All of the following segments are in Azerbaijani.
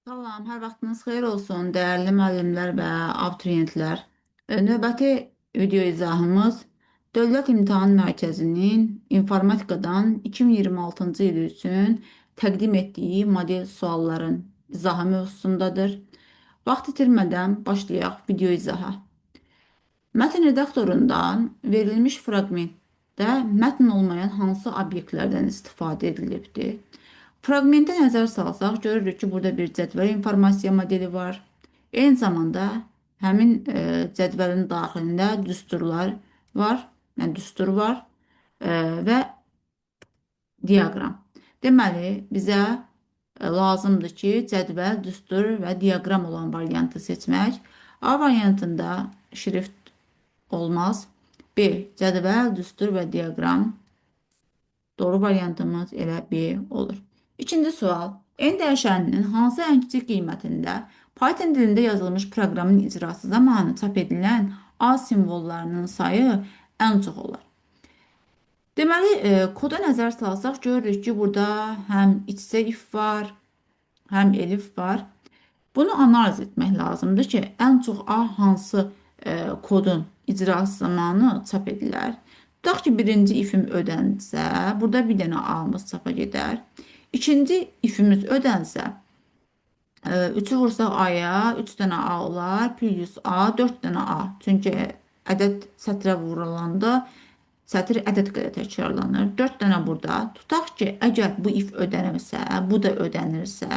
Salam, hər vaxtınız xeyir olsun, dəyərli müəllimlər və abituriyentlər. Növbəti video izahımız Dövlət İmtahan Mərkəzinin informatikadan 2026-cı il üçün təqdim etdiyi model sualların izahı mövzusundadır. Vaxt itirmədən başlayaq video izaha. Mətn redaktorundan verilmiş fraqmentdə mətn olmayan hansı obyektlərdən istifadə edilibdir? Fraqmentə nəzər salsaq, görürük ki, burada bir cədvəl informasiya modeli var. Eyni zamanda həmin cədvəlin daxilində düsturlar var, yəni düstur var və diaqram. Deməli, bizə lazımdır ki, cədvəl, düstur və diaqram olan variantı seçmək. A variantında şrift olmaz. B. Cədvəl, düstur və diaqram. Doğru variantımız elə B olur. İkinci sual. N dəyişəninin hansı ən kiçik qiymətində Python dilində yazılmış proqramın icrası zamanı çap edilən A simvollarının sayı ən çox olar? Deməli, koda nəzər salsaq görürük ki, burada həm iç-içə if var, həm elif var. Bunu analiz etmək lazımdır ki, ən çox A hansı kodun icrası zamanı çap edilər. Tutaq ki, birinci ifim ödənsə, burada bir dənə A-mız çapa gedər. İkinci ifimiz ödənsə, 3-ü vursaq A-ya, 3 dənə A olar, plus A, 4 dənə A. Çünki ədəd sətrə vurulanda sətr ədəd qədər təkrarlanır. 4 dənə burada. Tutaq ki, əgər bu if ödənirsə, bu da ödənirsə,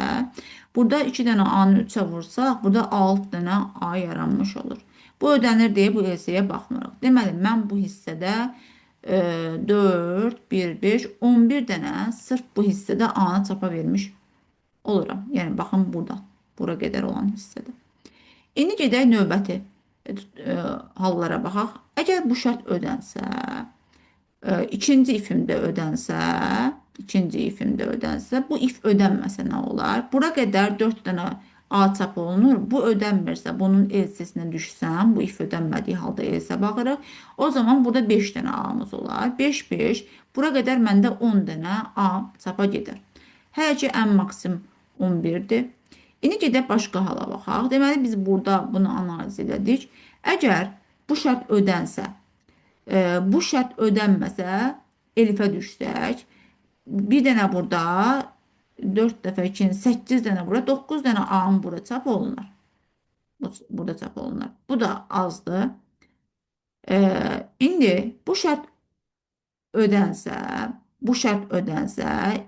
burada 2 dənə A-nı 3-ə vursaq, burada 6 dənə A yaranmış olur. Bu ödənir deyə bu LC-yə baxmırıq. Deməli, mən bu hissədə 4, 1, 5, 11 dənə sırf bu hissədə A-nı çapa vermiş oluram. Yəni, baxın burada. Bura qədər olan hissədə. İndi gedək növbəti hallara baxaq. Əgər bu şərt ödənsə, ikinci ifimdə ödənsə, bu if ödənməsə nə olar? Bura qədər 4 dənə A çap olunur. Bu ödənmirsə, bunun LC-sinə düşsəm, bu if ödənmədiyi halda LC baxırıq. O zaman burada 5 dənə A-mız olar. 5, 5. Bura qədər məndə 10 dənə A çapa gedər. Hələ ki, ən maksimum 11-dir. İndi gedək başqa hala baxaq. Deməli, biz burada bunu analiz elədik. Əgər bu şərt ödənsə, bu şərt ödənməsə, elifə düşsək, bir dənə burada, 4 dəfə 2, 8 dənə bura, 9 dənə A-nın bura çap olunur. Burada çap olunur. Bu da azdır. İndi bu şərt ödənsə,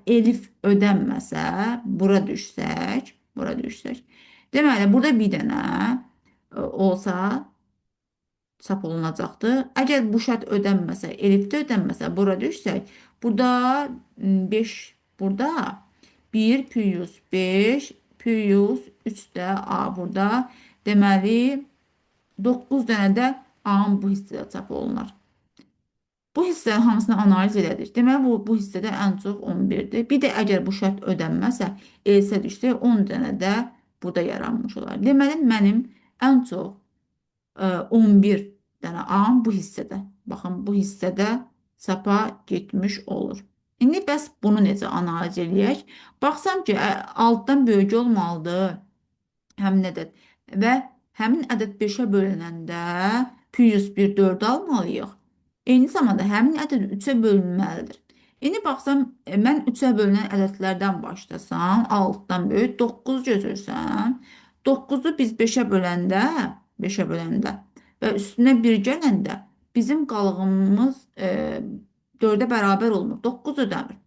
elif ödənməsə, bura düşsək, deməli, burada bir dənə olsa, çap olunacaqdır. Əgər bu şərt ödənməsə, elifdə ödənməsə, bura düşsək, burada 5, burada 1 plus 5 plus 3 də A burada. Deməli, 9 dənə də A-nın bu hissədə çap olunur. Bu hissənin hamısını analiz elədik. Deməli, bu hissədə ən çox 11-dir. Bir də əgər bu şərt ödənməsə, elsə düşsə 10 dənə də burada yaranmış olar. Deməli, mənim ən çox 11 dənə A-m bu hissədə. Baxın, bu hissədə çapa getmiş olur. İndi bəs bunu necə analiz eləyək? Baxsam ki, altdan böyük olmalıdır həmin ədəd və həmin ədəd 5-ə bölünəndə plus 1, 4 almalıyıq. Eyni zamanda həmin ədəd 3-ə bölünməlidir. İndi baxsam, mən 3-ə bölünən ədədlərdən başlasam, altdan böyük 9 götürsəm, 9-u biz 5-ə böləndə və üstünə 1 gələndə bizim qalığımız 4-ə bərabər olmur. 9 ödəmir.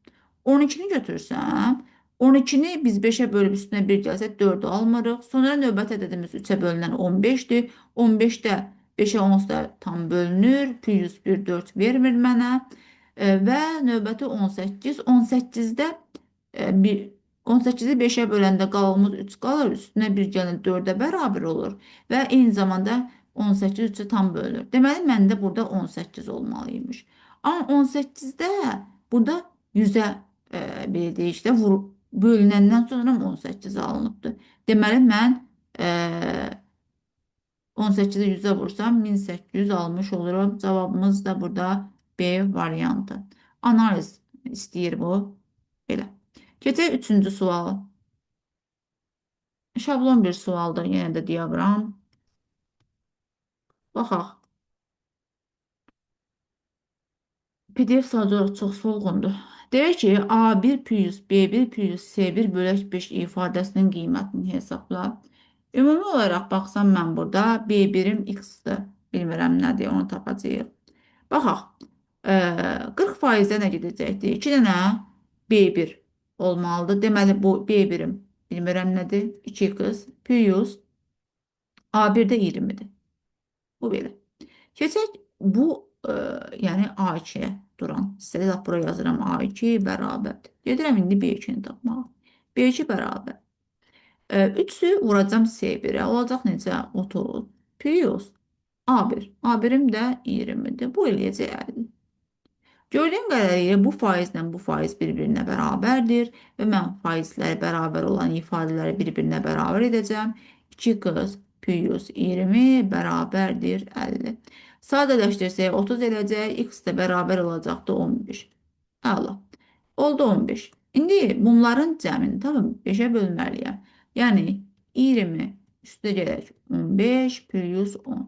12-ni götürsəm, 12-ni biz 5-ə bölüb üstünə 1 gəlsək 4-ü almırıq. Sonra növbəti ədədimiz 3-ə bölünən 15-dir. 15-də 5-ə 10 da tam bölünür. Plus 1, 4 vermir mənə. Və növbəti 18. 18-də 18-i 5-ə böləndə qalığımız 3 qalır. Üstünə 1 gələn 4-ə bərabər olur. Və eyni zamanda 18 3-ə tam bölünür. Deməli, məndə burada 18 olmalıymış. Amma 18-də burada 100-ə belə deyək də bölünəndən sonra 18 alınıbdır. Deməli, mən 18-i 100-ə vursam 1800 almış olurum. Cavabımız da burada B variantı. Analiz istəyir bu. Belə. Keçək 3-cü suala. Şablon bir sualdır, yenə də diaqram. Baxaq. PDF sadəcə olaraq çox solğundur. Deyir ki, A1 plus B1 plus C1 bölək 5 ifadəsinin qiymətini hesabla. Ümumi olaraq baxsam mən burada B1-im x-dir. Bilmirəm nədir, onu tapacağıq. Baxaq. 40%-də nə gedəcəkdir? 2 dənə B1 olmalıdır. Deməli bu B1-im bilmirəm nədir? 2x plus A1-də 20-dir. Bu belə. Keçək bu yəni A2-yə duran hissədə lap bura yazıram A2 bərabərdir. Gedirəm indi B2-ni tapmağa. B2 bərabər. 3-ü vuracam C1-ə. Olacaq necə? 30 plus A1. A1-im də 20-dir. Bu eləyəcək 50. Gördüyüm qədərilə bu faizlə bu faiz bir-birinə bərabərdir və mən faizləri bərabər olan ifadələri bir-birinə bərabər edəcəm. 2x plus 20 bərabərdir 50. Sadələşdirsək 30 eləcək, x də bərabər olacaqdır 15. Əla. Oldu 15. İndi bunların cəmini tamam 5-ə bölməliyəm. Yəni 20 üstə gələk 15 plus 10.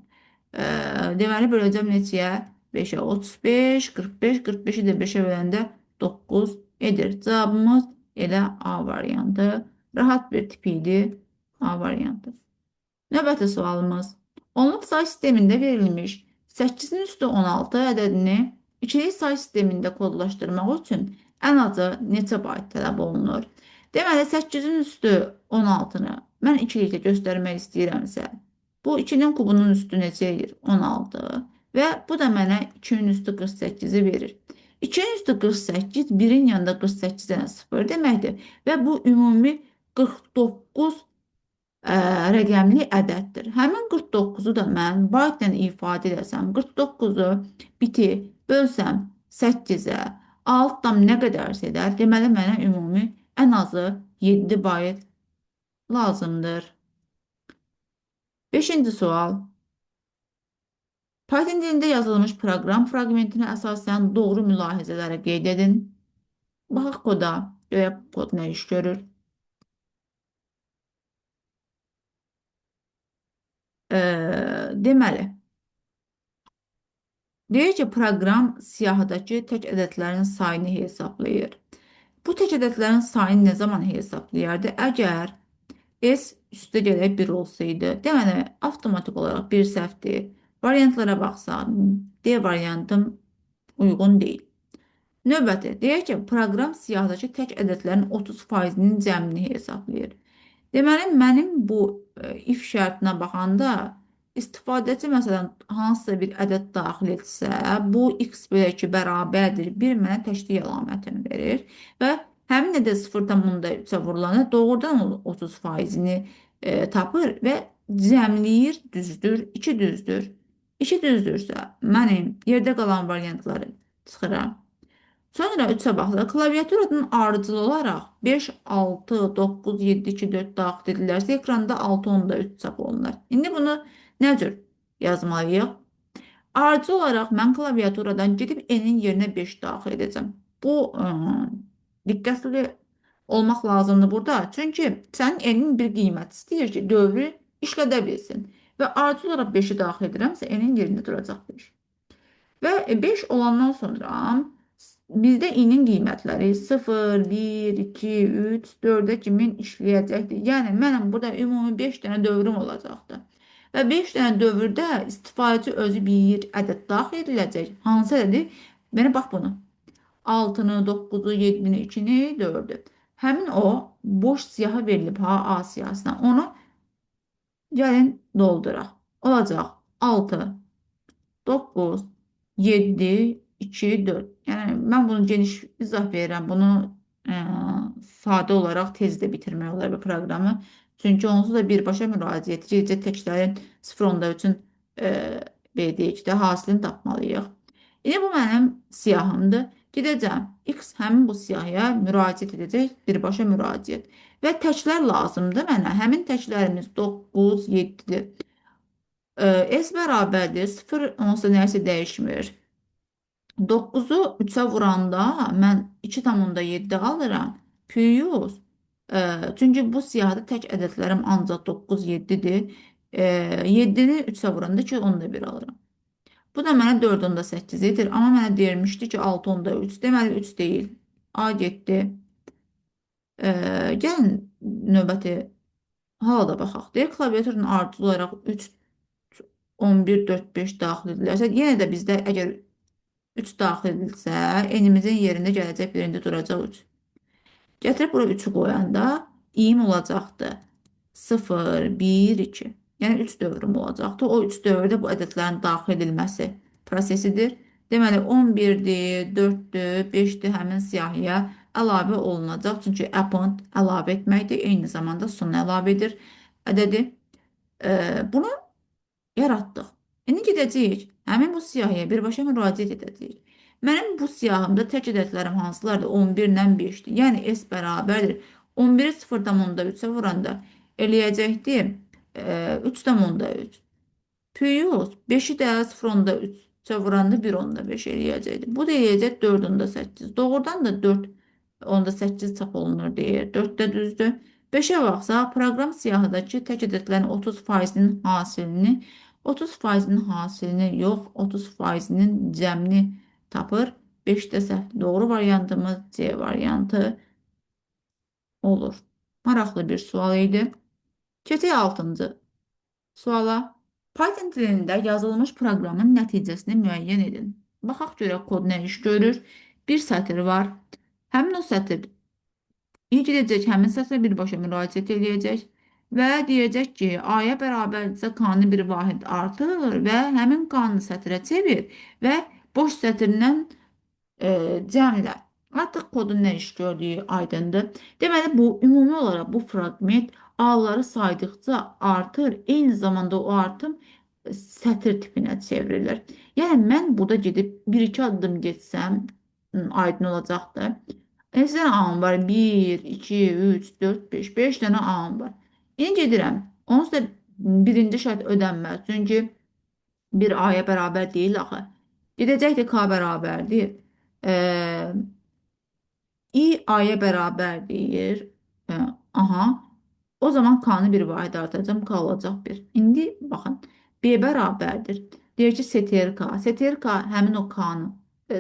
Deməli böləcəm neçəyə? 5-ə 35, 45, 45-i də 5-ə böləndə 9 edir. Cavabımız elə A variantı. Rahat bir tip idi. A variantı. Növbəti sualımız. Onluq say sistemində verilmiş 8-in üstü 16 ədədini ikilik say sistemində kodlaşdırmaq üçün ən azı neçə bayt tələb olunur? Deməli, 8-in üstü 16-nı mən ikilikdə göstərmək istəyirəmsə, bu 2-nin kubunun üstü neçə edir? 16 və bu da mənə 2-nin üstü 48-i verir. 2-nin üstü 48, 1-in yanında 48 dənə 0 deməkdir və bu ümumi 49 rəqəmli ədəddir. Həmin 49-u da mən baytlə ifadə edəsəm, 49-u biti bölsəm 8-ə, altdan nə qədərsə edər, deməli mənə ümumi ən azı 7 bayt lazımdır. 5-ci sual. Python dilində yazılmış proqram fraqmentinə əsasən doğru mülahizələri qeyd edin. Baxaq koda, görək kod nə iş görür. Deməli, deyir ki, proqram siyahıdakı tək ədədlərin sayını hesablayır. Bu tək ədədlərin sayını nə zaman hesablayardı? Əgər S üstə gələk 1 olsaydı, deməli, avtomatik olaraq bir səhvdir. Variantlara baxsaq, D variantım uyğun deyil. Növbəti, deyək ki, proqram siyahıdakı tək ədədlərin 30%-nin cəmini hesablayır. Deməli, mənim bu if şərtinə baxanda istifadəçi məsələn hansısa bir ədəd daxil etsə, bu x bölü 2 bərabərdir. Bir mənə təşdiq əlamətini verir və həmin ədəd 0,3-ə vurulanda doğrudan 30%-ni tapır və cəmləyir, düzdür, 2 düzdür. 2 düzdürsə, mənim yerdə qalan variantları çıxıram. Sonra 3-ə baxırıq. Klaviaturadan ardıcıl olaraq 5, 6, 9, 7, 2, 4 daxil edilərsə, ekranda 6, 10 da 3 çap olunur. İndi bunu nə cür yazmalıyıq? Ardıcıl olaraq mən klaviaturadan gedib n-in yerinə 5 daxil edəcəm. Bu diqqətli olmaq lazımdır burada. Çünki sənin n-in bir qiymət istəyir ki, dövrü işlədə bilsin. Və ardıcıl olaraq 5-i daxil edirəmsə, n-in yerində duracaq 5. Və 5 olandan sonra bizdə i-nin qiymətləri 0, 1, 2, 3, 4-ə kimi işləyəcəkdir. Yəni, mənim burada ümumi 5 dənə dövrüm olacaqdır. Və 5 dənə dövrdə istifadəçi özü bir ədəd daxil ediləcək. Hansı ədədi? Mənə bax bunu. 6-nı, 9-u, 7-ni, 2-ni, 4-ü. Həmin o boş siyahı verilib ha, A siyahısına. Onu gəlin dolduraq. Olacaq 6, 9, 7, 2, 4. Yəni, mən bunu geniş izah verirəm. Bunu sadə olaraq tez də bitirmək olar bu proqramı. Çünki onsuz da birbaşa müraciət edəcək təklərin 0,3-ün belə deyək də, hasilini tapmalıyıq. İndi bu mənim siyahımdır. Gedəcəm. X həmin bu siyahıya müraciət edəcək, birbaşa müraciət. Və təklər lazımdır mənə. Həmin təklərimiz 9, 7-dir. S bərabərdir. 0 onsuz da nəsə dəyişmir. 9-u 3-ə vuranda mən 2,7 alıram. Plus Çünki bu siyahıda tək ədədlərim ancaq 9, 7-dir. 7-ni 3-ə vuranda ki, onda 1 alıram. Bu da mənə 4 onda 8 edir. Amma mənə deyilmişdi ki, 6 onda 3. Deməli 3 deyil. A getdi. Gəlin növbəti hala da baxaq. Deyir, klaviaturun ardıcıl olaraq 3, 11, 4, 5 daxil edilərsə, yenə də bizdə əgər 3 daxil edilsə, enimizin yerində gələcək birinci duracaq 3. Gətirib bura 3-ü qoyanda i'm olacaqdı. 0, 1, 2. Yəni 3 dövrüm olacaqdı. O 3 dövrdə bu ədədlərin daxil edilməsi prosesidir. Deməli 11-dir, 4-dür, 5-dir həmin siyahıya əlavə olunacaq. Çünki append əlavə etməkdir. Eyni zamanda son əlavə edir ədədi. Bunu yaratdıq. İndi gedəcəyik. Həmin bu siyahıya birbaşa müraciət edəcəyik. Mənim bu siyahımda tək ədədlərim hansılardır? 11 ilə 5-dir. Yəni S bərabərdir. 11-i 0,3-ə vuranda eləyəcəkdir 3,3. Plus 5-i də 0,3-ə vuranda 1,5 eləyəcəkdir. Bu da eləyəcək 4,8. Doğrudan da 4,8 çap olunur deyir. 4 də düzdür. 5-ə baxsaq, proqram siyahıdakı tək ədədlərin 30%-nin hasilini 30%-nin hasilini yox, 30%-nin cəmini tapır. 5 də səhv. Doğru variantımız C variantı olur. Maraqlı bir sual idi. Keçək 6-cı suala. Python dilində yazılmış proqramın nəticəsini müəyyən edin. Baxaq görək kod nə iş görür. Bir sətr var. Həmin o sətr ilk edəcək, həmin sətrə birbaşa müraciət edəcək və deyəcək ki, A-ya bərabərdirsə k-nı bir vahid artır və həmin k-nı sətrə çevir və boş sətirdən cəmlə. Artıq kodun nə iş gördüyü aydındır. Deməli, bu ümumi olaraq bu fraqment A-ları saydıqca artır, eyni zamanda o artım sətr tipinə çevrilir. Yəni, mən burada gedib 1-2 addım getsəm, aydın olacaqdır. Neçə dənə A-m var? 1, 2, 3, 4, 5. 5 dənə A-m var. İndi gedirəm. Onsuz da birinci şərt ödənməz. Çünki bir A-ya bərabər deyil axı. Gedəcəkdir K bərabərdir. Ee, i A'ya bərabər deyir. Aha. O zaman K'nı bir vahid artıracağım. K olacaq 1. İndi baxın. B bərabərdir. Deyir ki, STR K. STR K həmin o K'nı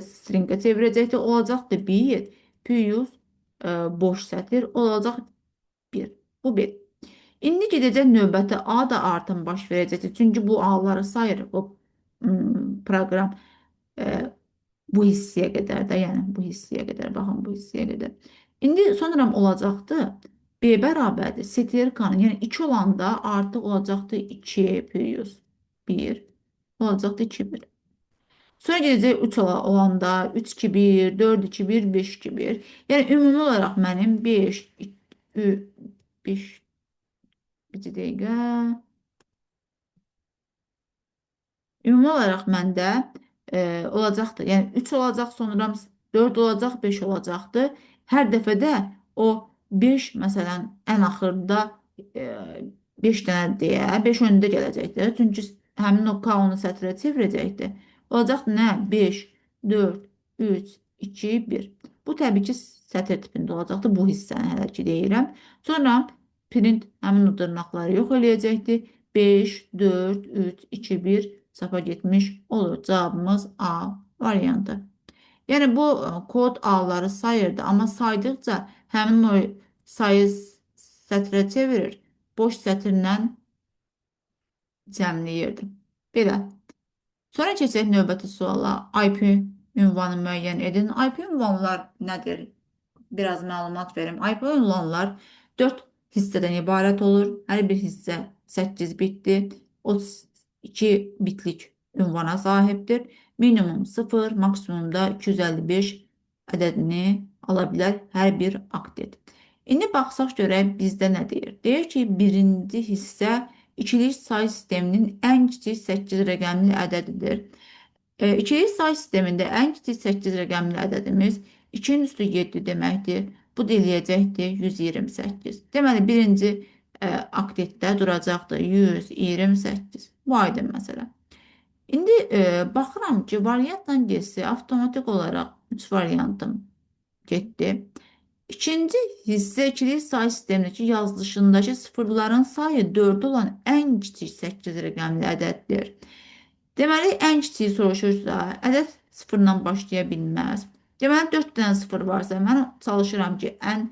stringə çevirəcəkdir. Olacaqdır 1. Plus boş sətir olacaq 1. Bu 1. İndi gedəcək növbəti A da artım baş verəcəkdir. Çünki bu A'ları sayır bu proqram. E, Bu hissəyə qədər də, yəni bu hissəyə qədər, baxın bu hissəyə qədər. İndi sonra olacaqdı B bərabərdir. STR-kanın, yəni 2 olanda artıq olacaqdı 2 plus 1 olacaqdı 2 1. Sonra gedəcək 3 olanda 3 2 1, 4 2 1, 5 2 1. Yəni ümumi olaraq mənim 5 5 bir dəqiqə. Ümumi olaraq məndə olacaqdır. Yəni 3 olacaq, sonra 4 olacaq, 5 olacaqdır. Hər dəfədə o 5 məsələn ən axırda e, 5 dənə deyə 5 önündə gələcəkdir. Çünki həmin o K onu sətrə çevirəcəkdir. Olacaq nə? 5, 4, 3, 2, 1. Bu təbii ki sətr tipində olacaqdır. Bu hissəni hələ ki deyirəm. Sonra print həmin o dırnaqları yox eləyəcəkdir. 5, 4, 3, 2, 1 sapa getmiş olur. Cavabımız A variantı. Yəni bu kod A-ları sayırdı, amma saydıqca həmin o sayı sətrə çevirir. Boş sətirlə cəmləyirdi. Belə. Sonra keçək növbəti suala. IP ünvanı müəyyən edin. IP ünvanlar nədir? Biraz məlumat verim. IP ünvanlar 4 hissədən ibarət olur. Hər bir hissə 8 bitdir. 32 bitlik ünvana sahibdir. Minimum 0, maksimum da 255 ədədini ala bilər hər bir aktiv. İndi baxsaq görək bizdə nə deyir? Deyir ki, birinci hissə ikilik say sisteminin ən kiçik 8 rəqəmli ədədidir. İkilik say sistemində ən kiçik 8 rəqəmli ədədimiz 2-nin üstü 7 deməkdir. Bu da eləyəcəkdir 128. Deməli, birinci aktivdə duracaqdır 128. Bu aydın məsələ. İndi baxıram ki, variantla getsə, avtomatik olaraq 3 variantım getdi. İkinci hissə ikilik say sistemindəki yazılışındakı sıfırların sayı 4 olan ən kiçik 8 rəqəmli ədəddir. Deməli, ən kiçiyi soruşursa, ədəd sıfırdan başlaya bilməz. Deməli, 4 dənə sıfır varsa, mən çalışıram ki, ən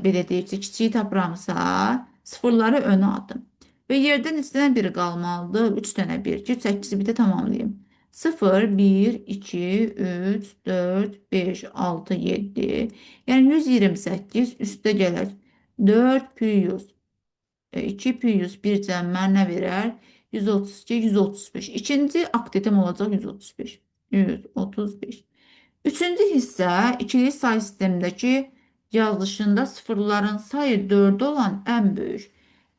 belə deyək ki, kiçiyi tapıramsa, sıfırları önə atım. Və yerdən istənilən biri qalmalıdır. 3 dənə 1 ki, 8-i bir də tamamlayayım. 0, 1, 2, 3, 4, 5, 6, 7. Yəni 128 üstə gələk. 4 pi 100. 2 pi 100 bir cəmmər nə verər? 132, 135. İkinci aktivitem olacaq 135. 135. Üçüncü hissə ikili say sistemindəki yazılışında sıfırların sayı 4 olan ən böyük.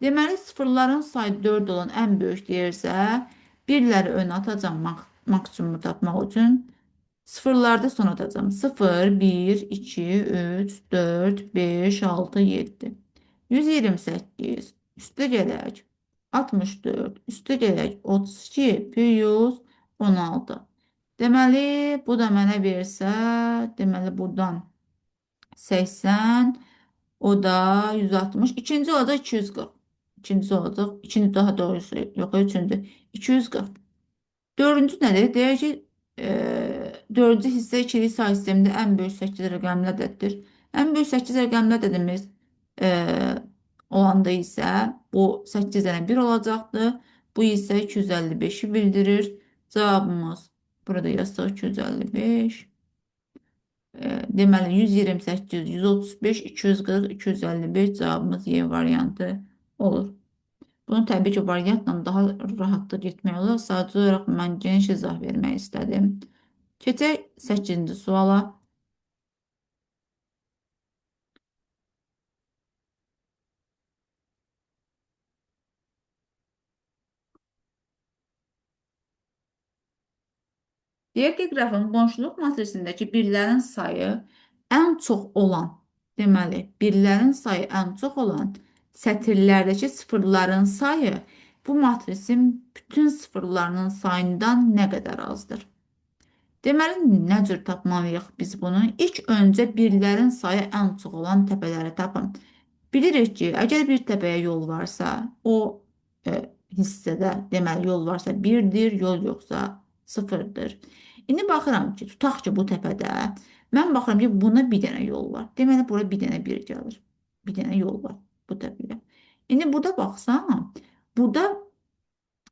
Deməli, sıfırların sayı 4 olan ən böyük deyirsə, birləri önə atacağım maksimumu tapmaq üçün. Sıfırlarda son atacağım. 0, 1, 2, 3, 4, 5, 6, 7. 128 üstə gələk. 64 üstə gələk. 32 pi 100, 16. Deməli, bu da mənə versə, deməli buradan 80, o da 160. İkinci olacaq 240. İkinci olacaq. İkinci daha doğrusu yox, üçüncü. 240. Dördüncü nədir? Deyək ki, dördüncü hissə ikilik say sistemində ən böyük 8 rəqəmli ədəddir. Ən böyük 8 rəqəmli ədədimiz e, olanda isə bu 8 dənə 1 olacaqdır. Bu isə 255-i bildirir. Cavabımız burada yazsaq 255. Deməli 128, 135, 240, 255 cavabımız Y variantı olur. Bunu təbii ki, variantla daha rahatlıq etmək olar. Sadəcə olaraq mən geniş izah vermək istədim. Keçək 8-ci suala. Deyək ki, qrafın qonşuluq matrisindəki birlərin sayı ən çox olan, deməli, birlərin sayı ən çox olan sətirlərdəki sıfırların sayı bu matrisin bütün sıfırlarının sayından nə qədər azdır? Deməli, nə cür tapmalıyıq biz bunu? İlk öncə birlərin sayı ən çox olan təpələri tapın. Bilirik ki, əgər bir təpəyə yol varsa, o hissədə deməli yol varsa 1-dir, yol yoxsa 0-dır. İndi baxıram ki, tutaq ki, bu təpədə mən baxıram ki, buna bir dənə yol var. Deməli, bura bir dənə bir gəlir. Bir dənə yol var bu təpəyə. İndi burada baxsam, burada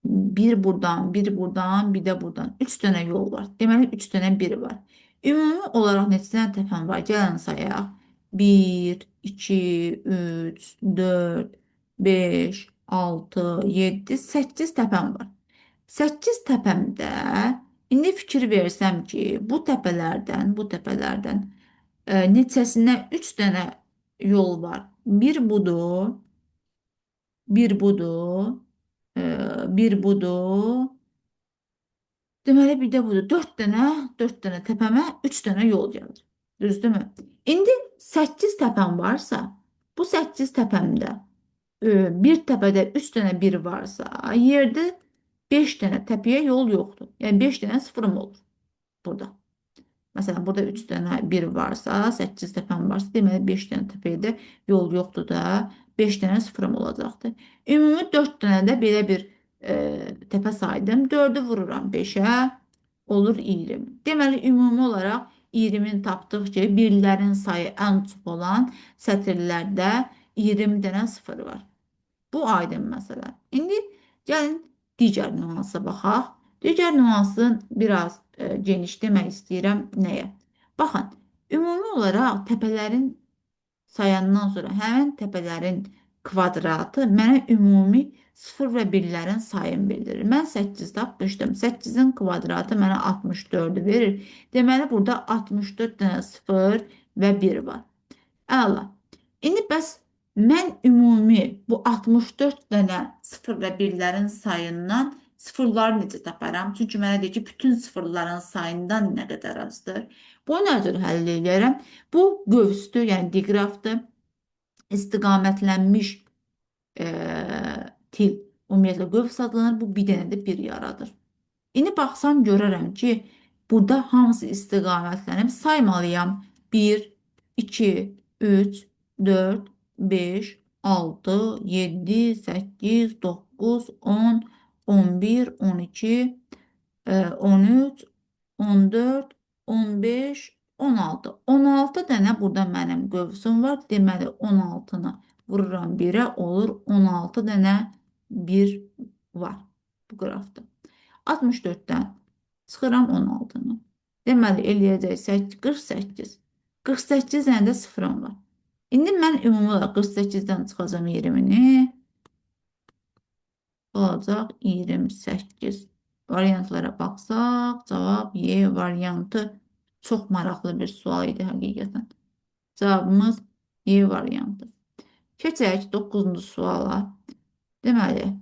bir buradan, bir buradan, bir də buradan. Üç dənə yol var. Deməli, üç dənə biri var. Ümumi olaraq neçə dənə təpəm var? Gəlin sayaq. 1, 2, 3, 4, 5, 6, 7, 8 təpəm var. 8 təpəmdə indi fikir versəm ki, bu təpələrdən neçəsinə 3 dənə yol var. Bir budur, bir budur, bir budur. Deməli, bir də budur. 4 dənə təpəmə 3 dənə yol gəlir. Düzdürmü? İndi 8 təpəm varsa, bu 8 təpəmdə bir təpədə 3 dənə bir varsa, yerdə 5 dənə təpəyə yol yoxdur. Yəni 5 dənə sıfırım olur burada. Məsələn, burada 3 dənə 1 varsa, 8 təpəm varsa, deməli 5 dənə təpəyə yol yoxdur da, 5 dənə sıfırım olacaqdır. Ümumi 4 dənə də belə bir təpə saydım. 4-ü vururam 5-ə, olur 20. Deməli, ümumi olaraq 20-ni tapdıq ki, birlərin sayı ən çox olan sətirlərdə 20 dənə sıfır var. Bu aydın məsələ. İndi gəlin digər nüansa baxaq. Digər nüansı biraz geniş demək istəyirəm nəyə? Baxın, ümumi olaraq təpələrin sayandan sonra həmin təpələrin kvadratı mənə ümumi 0 və 1-lərin sayını bildirir. Mən 8 tapmışdım. 8-in kvadratı mənə 64-ü verir. Deməli, burada 64 dənə 0 və 1 var. Əla. İndi bəs mən ümumi bu 64 dənə 0 və 1-lərin sayından sıfırları necə taparam? Çünki mənə deyir ki, bütün sıfırların sayından nə qədər azdır? Bu nə cür həll edərəm? Bu qövsdür, yəni diqrafdır. İstiqamətlənmiş til ümumiyyətlə qövs adlanır. Bu bir dənə də bir yaradır. İndi baxsam görərəm ki, burada hamısı istiqamətlənib saymalıyam. 1, 2, 3, 4, 5, 6, 7, 8, 9, 10, 11, 12, 13, 14, 15, 16. 16 dənə burada mənim qövsüm var. Deməli 16-nı vururam 1-ə olur 16 dənə 1 var bu qrafda. 64-dən çıxıram 16-nı. Deməli eləyəcək 48. 48 dənə də sıfırım var. İndi mən ümumi olaraq 48-dən çıxacağım 20-ni. Olacaq 28. Variantlara baxsaq, cavab Y variantı çox maraqlı bir sual idi həqiqətən. Cavabımız Y variantı. Keçək 9-cu suala. Deməli,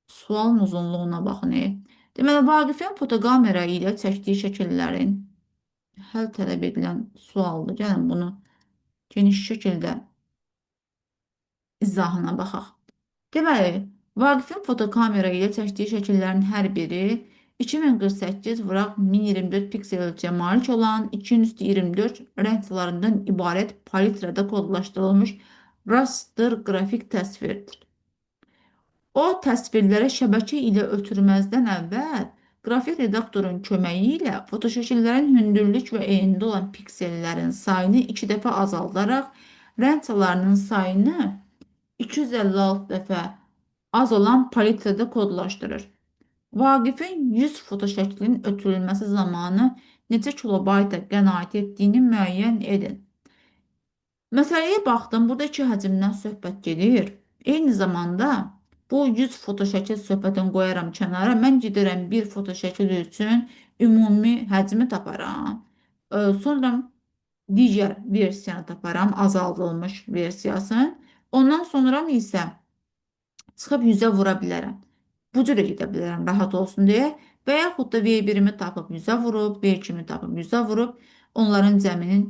sualın uzunluğuna baxın. Deməli, Vaqifin fotokamera ilə çəkdiyi şəkillərin həll tələb edilən sualdır. Gəlin bunu geniş şəkildə izahına baxaq. Deməli, Vaqifin fotokamera ilə çəkdiyi şəkillərin hər biri 2048 vuraq 1024 piksel ölçüyə malik olan 2/24 rənglarından ibarət palitrada kodlaşdırılmış raster qrafik təsvirdir. O təsvirlərə şəbəkə ilə ötürməzdən əvvəl qrafik redaktorun köməyi ilə fotoşəkillərin hündürlük və enində olan piksellərin sayını 2 dəfə azaldaraq rəngçalarının sayını 256 dəfə az olan palitrada kodlaşdırır. Vaqifin 100 fotoşəklinin ötürülməsi zamanı neçə kilobayta qənaət etdiyini müəyyən edin. Məsələyə baxdım, burada iki həcmdən söhbət gedir. Eyni zamanda bu 100 fotoşəkil söhbətini qoyaram kənara. Mən gedirəm bir fotoşəkil üçün ümumi həcmi taparam. Sonra digər versiyanı taparam, azaldılmış versiyasını. Ondan sonra isə çıxıb 100-ə vura bilərəm. Bu cürə gedə bilərəm, rahat olsun deyə. Və yaxud da V1-imi tapıb 100-ə vurub, V2-mi tapıb 100-ə vurub, onların cəminin,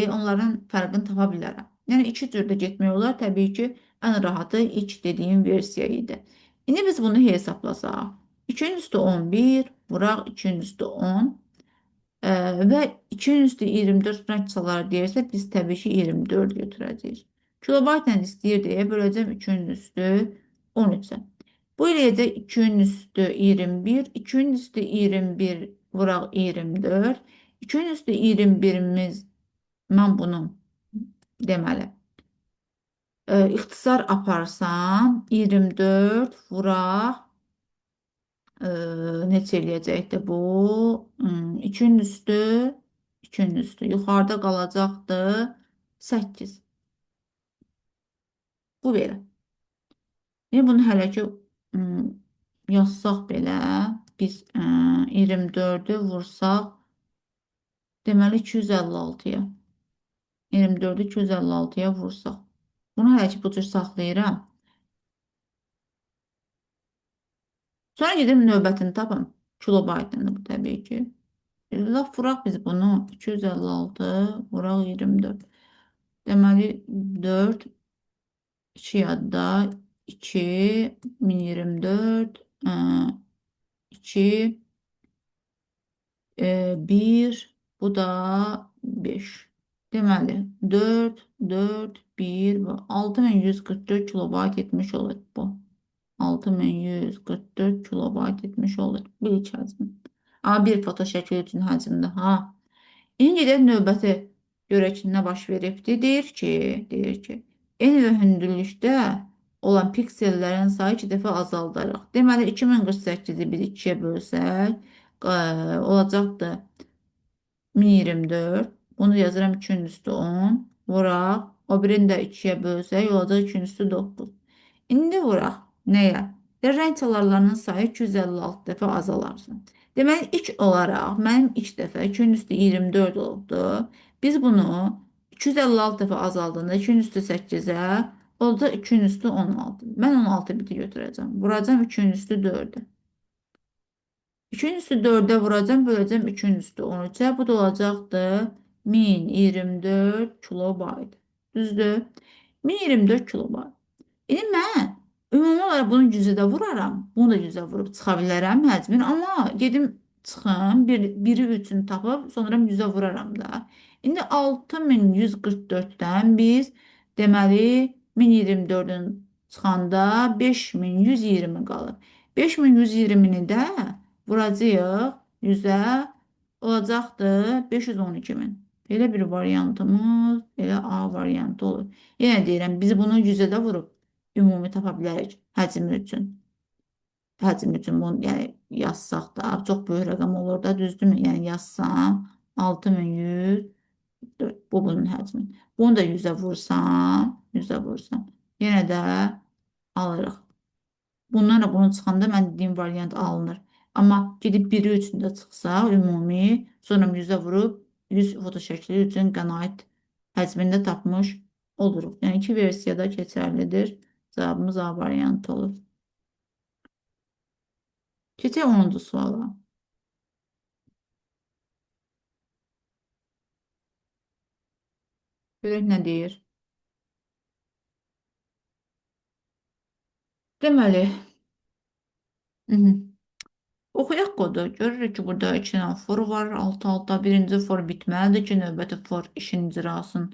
onların fərqini tapa bilərəm. Yəni, iki cürdə getmək olar. Təbii ki, ən rahatı ilk dediyim versiya idi. İndi biz bunu hesablasaq. 2-nin üstü 11, vuraq 2-nin üstü 10. Və 2-nin üstü 24 rəng çalar deyirsə, biz təbii ki, 24 götürəcəyik. Kilobaytla istəyir deyə böləcəm 2-nin üstü 13-ə. Bu eləyəcək 2-nin üstü 21, 2-nin üstü 21 vuraq 24. 2-nin üstü 21-imiz, mən bunu deməli, ixtisar aparsam, 24 vuraq, neçə eləyəcəkdir bu? 2-nin üstü, 2-nin üstü. Yuxarıda qalacaqdı 8. Bu belə. Yəni, bunu hələ ki yazsaq belə, biz 24-ü vursaq, deməli 256-ya. 24-ü 256-ya vursaq. Bunu hələ ki bu cür saxlayıram. Sonra gedim növbətini tapım. Kilobaytını bu təbii ki. Laf vuraq biz bunu. 256 vuraq 24. Deməli 4 2 yadda 2 1024 2 1 bu da 5. Deməli 4 4 1 6144 kilobayt etmiş olur bu. 6144 kilobayt etmiş olur. Bir ilk həcmi. Amma bir fotoşəkil üçün həcmdir ha. İndi gedək növbəti görək nə baş veribdir. Deyir ki, eni və hündürlükdə olan piksellərin sayı 2 dəfə azaldaraq. Deməli 2048-i biz 2-yə bölsək, olacaqdır 1024. Bunu yazıram 2-nin üstü 10. Vuraq. O birini də 2-yə bölsək, olacaq 2-nin üstü 9. İndi vuraq. Nəyə? Rəng çalarlarının sayı 256 dəfə azalarsan. Deməli, ilk olaraq mənim ilk dəfə 2-nin üstü 24 oldu. Biz bunu 256 dəfə azaldığında 2-nin üstü 8-ə olacaq 2-nin üstü 16. Mən 16 biti götürəcəm. Vuracam 2-nin üstü 4-ə. 2-nin üstü 4-ə vuracam, böləcəm 2-nin üstü 13-ə. Bu da olacaqdır 1024 kilobayt. Düzdür? 1024 kilobayt. İndi mən ümumi olaraq bunun 100-ə də vuraram. Bunu da 100-ə vurub çıxa bilərəm həcmin. Amma gedim çıxım, biri üçün tapıb, sonra 100-ə vuraram da. İndi 6144-dən biz deməli 1024-ün çıxanda 5120 qalır. 5120-ni də vuracağıq 100-ə olacaqdı 512 min. Belə bir variantımız, belə A variantı olur. Yenə deyirəm, biz bunu 100-ə də vurub ümumi tapa bilərik həcm üçün. Həcm üçün bunu yəni yazsaq da çox böyük rəqəm olur da, düzdürmü? Yəni yazsam 6104 bu bunun həcmi. Bunu da 100-ə vursam, yenə də alırıq. Bundan da bunu çıxanda mən dediyim variant alınır. Amma gedib biri üçün də çıxsa ümumi, sonra 100-ə vurub 100 foto şəkli üçün qənaət həcmində tapmış oluruq. Yəni iki versiyada keçərlidir. Cavabımız A variantı olur. Keçək 10-cu suala. Görək nə deyir. Deməli, oxuyaq kodu. Görürük ki, burada 2 dənə for var. Alt-alta birinci for bitməlidir ki, növbəti for işin icrasını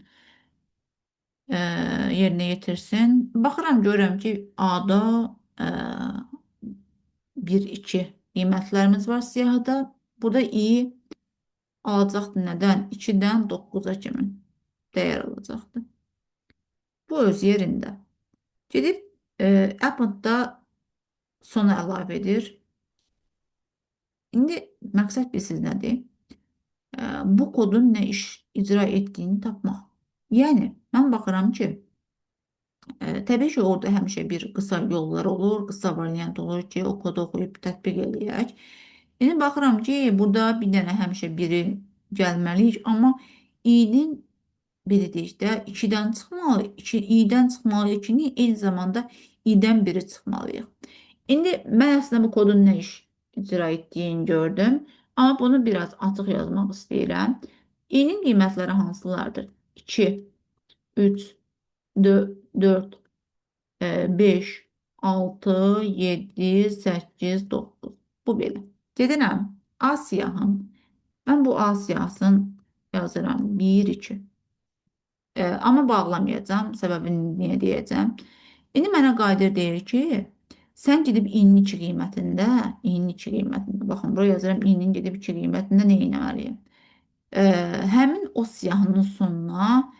yerinə yetirsin. Baxıram, görürəm ki, A-da 1-2 qiymətlərimiz var siyahıda. Burada i alacaqdır nədən? 2-dən 9-a kimi dəyər alacaqdır. Bu öz yerində. Gedib Apple'da sona əlavə edir. İndi məqsəd bilirsiniz nədir? Bu kodun nə iş icra etdiyini tapmaq. Yəni, mən baxıram ki, təbii ki, orada həmişə bir qısa yollar olur, qısa variant olur ki, o kodu oxuyub tətbiq eləyək. İndi baxıram ki, burada bir dənə həmişə biri gəlməliyik, amma i-nin biri deyək də 2-dən çıxmalı, 2-i-dən çıxmalı, 2-ni eyni zamanda i-dən biri çıxmalıyıq. İndi mən əslində bu kodun nə iş icra etdiyini gördüm. Amma bunu biraz açıq yazmaq istəyirəm. İ'nin qiymətləri hansılardır? 2, 3, 4, 5, 6, 7, 8, 9. Bu belə. Gedirəm A siyahım. Mən bu A siyahısını yazıram. 1, 2. Amma bağlamayacağım. Səbəbini niyə deyəcəm? İndi mənə qayda deyir ki, sən gedib i'nin 2 qiymətində, baxın, buraya yazıram, i'nin gedib 2 qiymətində nə etməliyəm? Həmin o siyahının sonuna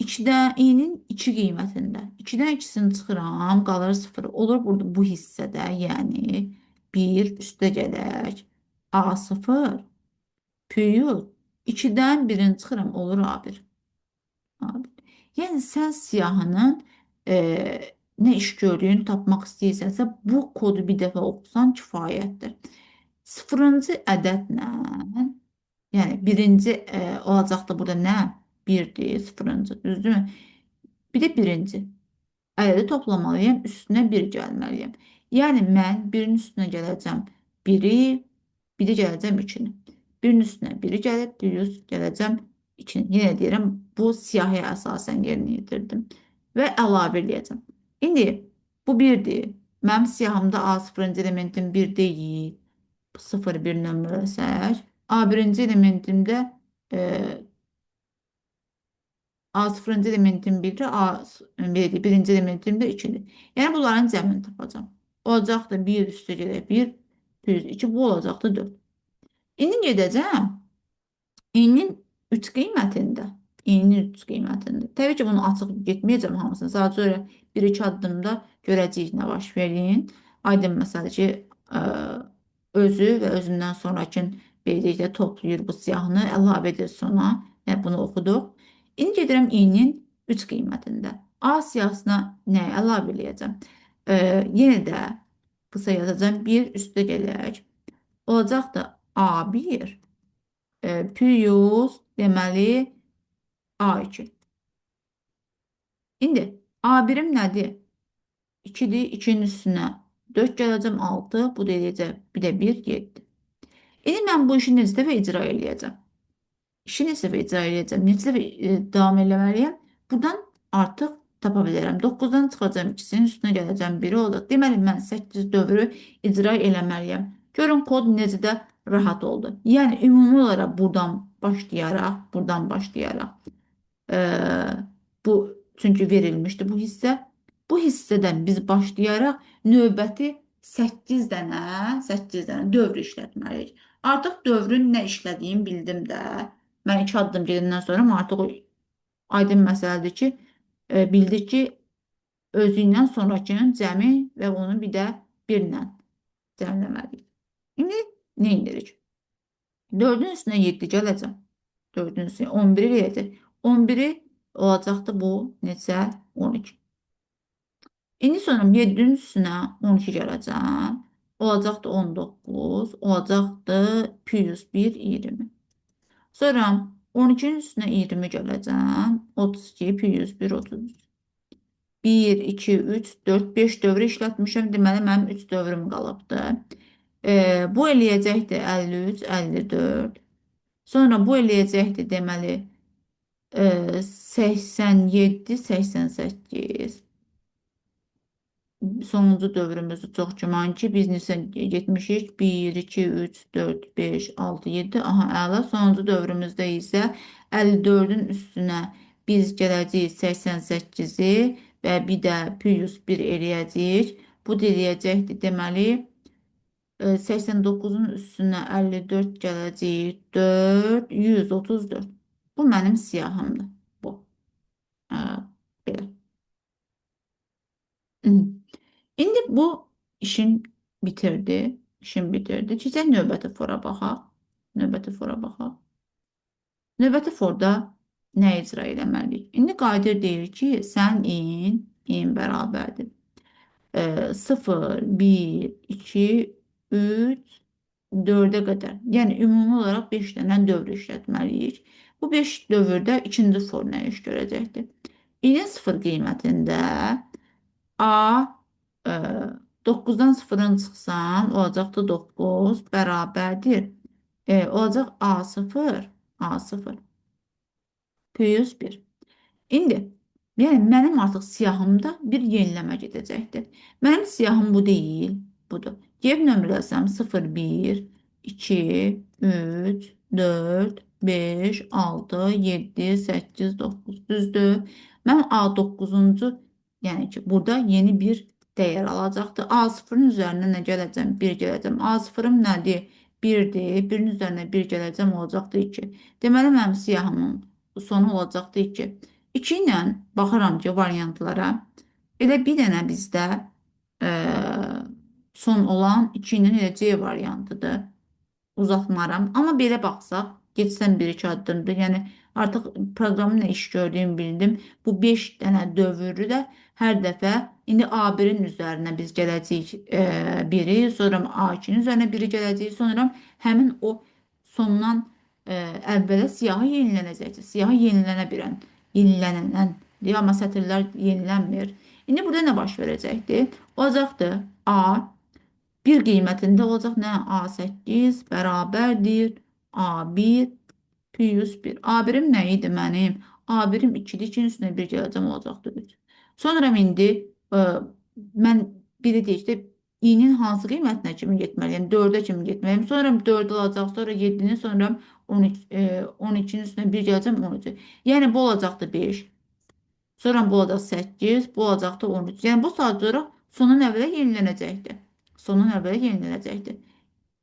i'nin 2 qiymətində, 2-dən 2-sini çıxıram, qalır 0. Olur burada bu hissədə, yəni 1 üstə gələk, A0, püyüz, 2-dən 1-ini çıxıram, olur A1. Yəni sən siyahının nə iş gördüyünü tapmaq istəyirsənsə, bu kodu bir dəfə oxusan kifayətdir. Sıfırıncı ədədlə, yəni birinci olacaqda burada nə? 1-dir, sıfırıncı, düzdürmü? Bir də birinci. Ədədi toplamalıyam, üstünə 1 gəlməliyəm. Yəni mən 1-in üstünə gələcəm 1-i, bir də gələcəm 2-ni. 1-in üstünə 1-i gəlib, düz gələcəm 2-ni. Yenə deyirəm, bu siyahıya əsasən yerinə yetirdim. Və əlavə eləyəcəm. İndi bu 1-dir. Mənim siyahımda A0-cı elementim 1 deyil. 0-1 nömrələsək. A1-ci elementimdə A0-cı elementim 1-dir, birinci elementim də 2-dir. Yəni bunların cəmini tapacağım. Olacaqdır 1 üstə gələ 1, düz 2, bu olacaqdır 4. İndi gedəcəm i'nin 3 qiymətində. İ'nin 3 qiymətində. Təbii ki, bunu açıq getməyəcəm hamısını. Sadəcə öyle 1-2 addımda görəcəyik nə baş verin. Aydın məsələ ki, özü və özündən sonrakın beləliklə toplayır bu siyahını, əlavə edir sona. Yəni bunu oxuduq. İndi gedirəm i'nin 3 qiymətində. A siyahısına nə əlavə eləyəcəm? Yenə də qısa yazacağım. 1 üstə gələk. Olacaq da A1 püyüz deməli A2. İndi A1'im nədir? 2-dir, 2-nin üstünə 4 gələcəm, 6, bu da eləyəcək, bir də 1, 7. İndi mən bu işi necə dəfə icra eləyəcəm? İşi necə dəfə icra eləyəcəm? Necə dəfə davam eləməliyəm? Buradan artıq tapa bilərəm. 9-dan çıxacağım, 2-sinin üstünə gələcəm, 1 olacaq. Deməli, mən 8 dövrü icra eləməliyəm. Görün, kod necə də rahat oldu. Yəni, ümumi olaraq buradan başlayaraq, buradan başlayaraq e, bu çünki verilmişdi bu hissə. Bu hissədən biz başlayaraq növbəti 8 dənə, 8 dənə dövr işlətməliyik. Artıq dövrün nə işlədiyini bildim də. Mən 2 addım gedəndən sonra artıq o aydın məsələdir ki, bildik ki, özü ilə sonrakının cəmi və onu bir də 1-lə cəmləməliyik. İndi nə edirik? 4-ün üstünə 7 gələcəm. 4-ün üstünə 11 eləyəcək. 11-i olacaqdı bu neçə? 12. İndi sonra 7-nin üstünə 12 gələcəm. Olacaqdı 19. Olacaqdı plus 1, 20. Sonra 12-nin üstünə 20 gələcəm. 32, plus 1, 33. 1, 2, 3, 4, 5 dövrü işlətmişəm. Deməli, mənim 3 dövrüm qalıbdı. Bu eləyəcəkdir 53, 54. Sonra bu eləyəcəkdir deməli 87, 88. Sonuncu dövrümüzü çox güman ki, biz neçə getmişik? 1, 2, 3, 4, 5, 6, 7. Aha, əla. Sonuncu dövrümüzdə isə 54-ün üstünə biz gələcəyik 88-i və bir də plus 1 eləyəcəyik. Bu da eləyəcəkdir deməli 89-un üstünə 54 gələcəyik 4, 134. Bu mənim siyahımdır. Bu. Ə, belə. Hı. İndi bu işin bitirdi. İşin bitirdi. Keçək növbəti fora baxaq. Növbəti fora baxaq. Növbəti forda nə icra eləməliyik? İndi qayda deyir ki, sən in bərabərdir. 0, 1, 2, 3, 4-ə qədər. Yəni, ümumi olaraq 5 dənə dövr işlətməliyik. Bu 5 dövrdə ikinci for nə iş görəcəkdir? İnin 0 qiymətində A 9-dan 0-ın çıxsam, olacaqdır 9 bərabərdir. Olacaq A0 plus 1. İndi, yəni mənim artıq siyahımda bir yeniləmə gedəcəkdir. Mənim siyahım bu deyil, budur. Gəlib nömrələsəm 0, 1, 2, 3, 4, 5, 6, 7, 8, 9, düzdür. Mən A9-uncu, yəni ki, burada yeni bir dəyər alacaqdır. A0-ın üzərinə nə gələcəm? 1 gələcəm. A0-ım nədir? 1-dir. 1-in üzərinə 1 gələcəm, olacaqdır 2. Deməli, mənim siyahımın sonu olacaqdır 2. 2 ilə baxıram ki, variantlara. Elə bir dənə bizdə son olan 2 ilə elə C variantıdır. Uzatmaram. Amma belə baxsaq, geçsən 1-2 addımdır. Yəni artıq proqramın nə iş gördüyümü bildim. Bu 5 dənə dövrü də hər dəfə indi A1-in üzərinə biz gələcəyik biri, sonra A2-nin üzərinə biri gələcəyik, sonra həmin o sondan əvvələ siyahı yenilənəcəkdir. Siyahı yenilənə bilən, yenilənən, amma sətirlər yenilənmir. İndi burada nə baş verəcəkdir? Olacaqdır A bir qiymətində olacaq nə? A8 bərabərdir A1 plus 1. A1-im nə idi mənim? A1-im 2-dir. 2-nin üstünə 1 gələcəm, olacaqdır 3. Sonra indi mən biri deyəcək, i-nin hansı qiymətinə kimi getməliyəm? 4-ə kimi getməliyəm. Sonra 4 olacaq, sonra 7-nin, sonra 13, 12-nin üstünə 1 gələcəm, 13. Yəni bu olacaqdır 5. Sonra bu olacaq 8, bu olacaqdır 13. Yəni bu saat sonra sonun əvvələ yenilənəcəkdir. Sonun əvvələ yenilənəcəkdir.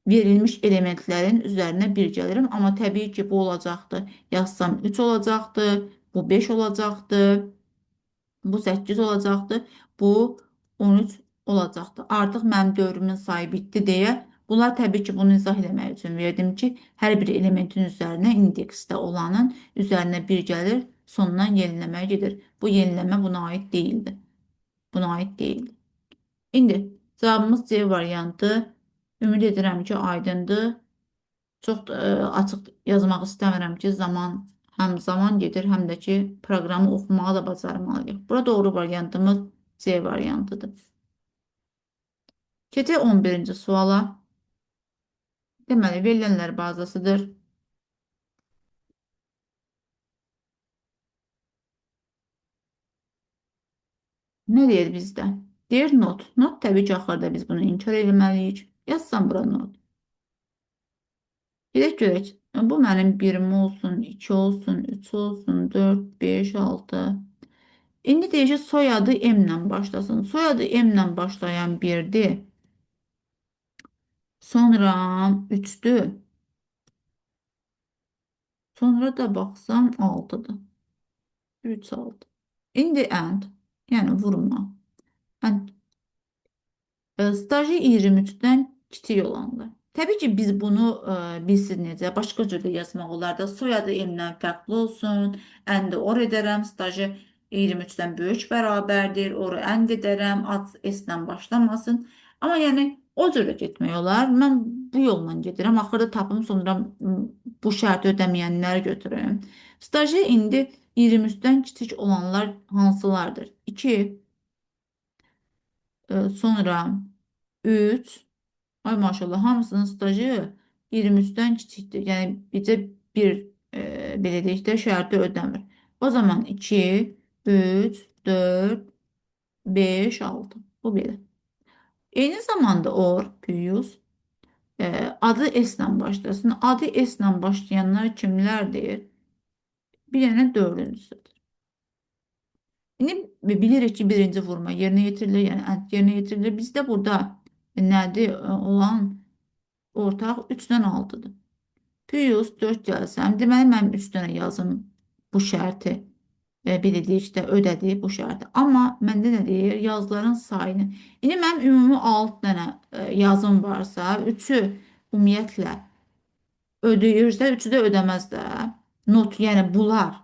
Verilmiş elementlərin üzərinə 1 gəlirim. Amma təbii ki, bu olacaqdır. Yazsam 3 olacaqdır. Bu 5 olacaqdır. Bu 8 olacaqdır. Bu 13 olacaqdır. Artıq mənim dövrümün sayı bitdi deyə bunlar təbii ki, bunu izah eləmək üçün verdim ki, hər bir elementin üzərinə indeksdə olanın üzərinə 1 gəlir, sonundan yeniləməyə gedir. Bu yeniləmə buna aid deyildi. Buna aid deyildi. İndi cavabımız C variantı. Ümid edirəm ki, aydındır. Çox da, açıq yazmaq istəmirəm ki, həm zaman gedir, həm də ki, proqramı oxumağı da bacarmalıyıq. Bura doğru variantımız C variantıdır. Keçək 11-ci suala. Deməli, verilənlər bazasıdır. Nə deyir bizdə? Deyir not. Not təbii ki, axırda biz bunu inkar etməliyik. Yazsam bura not. Bir də görək. Bu mənim birim olsun, 2 olsun, 3 olsun, 4, 5, 6. İndi deyəcək soyadı M ilə başlasın. Soyadı M ilə başlayan birdir. Sonra 3'dür. Sonra da baxsam 6'dır. 3, 6. İndi and. Yəni vurma. And stajı 23-dən kiçik olanlar. Təbii ki, biz bunu bilsiz necə, başqa cür də yazmaq olar da, soyadı M-dən fərqli olsun, əndi or edərəm, stajı 23-dən böyük bərabərdir, oru ənd edərəm, ad S-lə başlamasın. Amma yəni o cür də getmək olar. Mən bu yolla gedirəm, axırda tapım, sonra bu şərti ödəməyənləri götürürüm. Stajı indi 23-dən kiçik olanlar hansılardır? 2, sonra 3. Ay maşallah hamısının stajı 23'dən kiçikdir. Yəni bizə bir belə deyək də şərti ödəmir. O zaman 2, 3, 4, 5, 6. Bu belə. Eyni zamanda or, Piyus adı S ilə başlasın. Adı S ilə başlayanlar kimlərdir? Bir dənə dördüncüsüdür. İndi bilirik ki, birinci vurma yerinə yetirilir, yəni ət yerinə yetirilir. Bizdə burada nədir olan ortaq 3-dən 6-dır. Plus 4 gəlsəm, deməli mənim 3 dənə yazım bu şərti bildirikdə ödədi bu şərti. Amma məndə nə deyir? Yazıların sayını. İndi mənim ümumi 6 dənə yazım varsa, 3-ü ümumiyyətlə ödəyirsə, üçü də ödəməz də. Not, yəni bunlar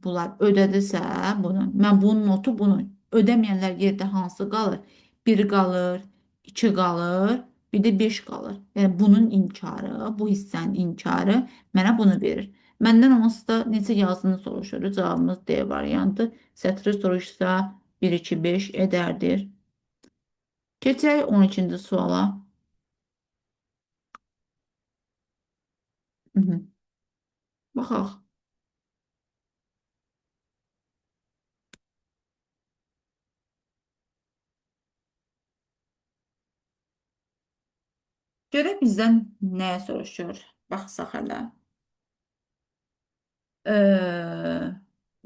ödədisə bunu, mən bunun notu bunun. Ödəməyənlər yerdə hansı qalır? Bir qalır, 2 qalır, bir də 5 qalır. Yəni bunun inkarı, bu hissənin inkarı mənə bunu verir. Məndən onsuz da necə yazdığını soruşur. Cavabımız D variantı. Sətri soruşsa 1, 2, 5 edərdir. Keçək 12-ci suala. Hı -hı. Baxaq. Görək bizdən nəyə soruşur? Baxsaq hələ.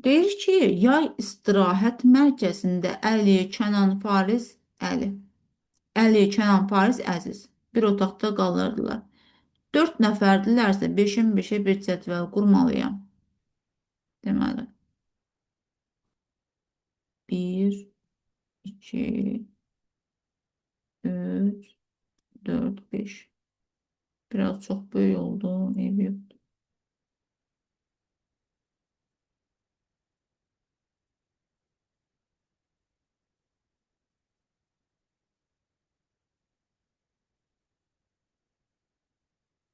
Deyir ki, yay istirahət mərkəzində Əli, Kənan, Fariz, Əli. Əli, Kənan, Fariz, Əziz. Bir otaqda qalırdılar. 4 nəfərdilərsə 5-in 5-ə bir cədvəl qurmalıyam. Deməli, 1, 2, 3, 4, 5. Biraz çox böyük oldu. Ev yoxdur.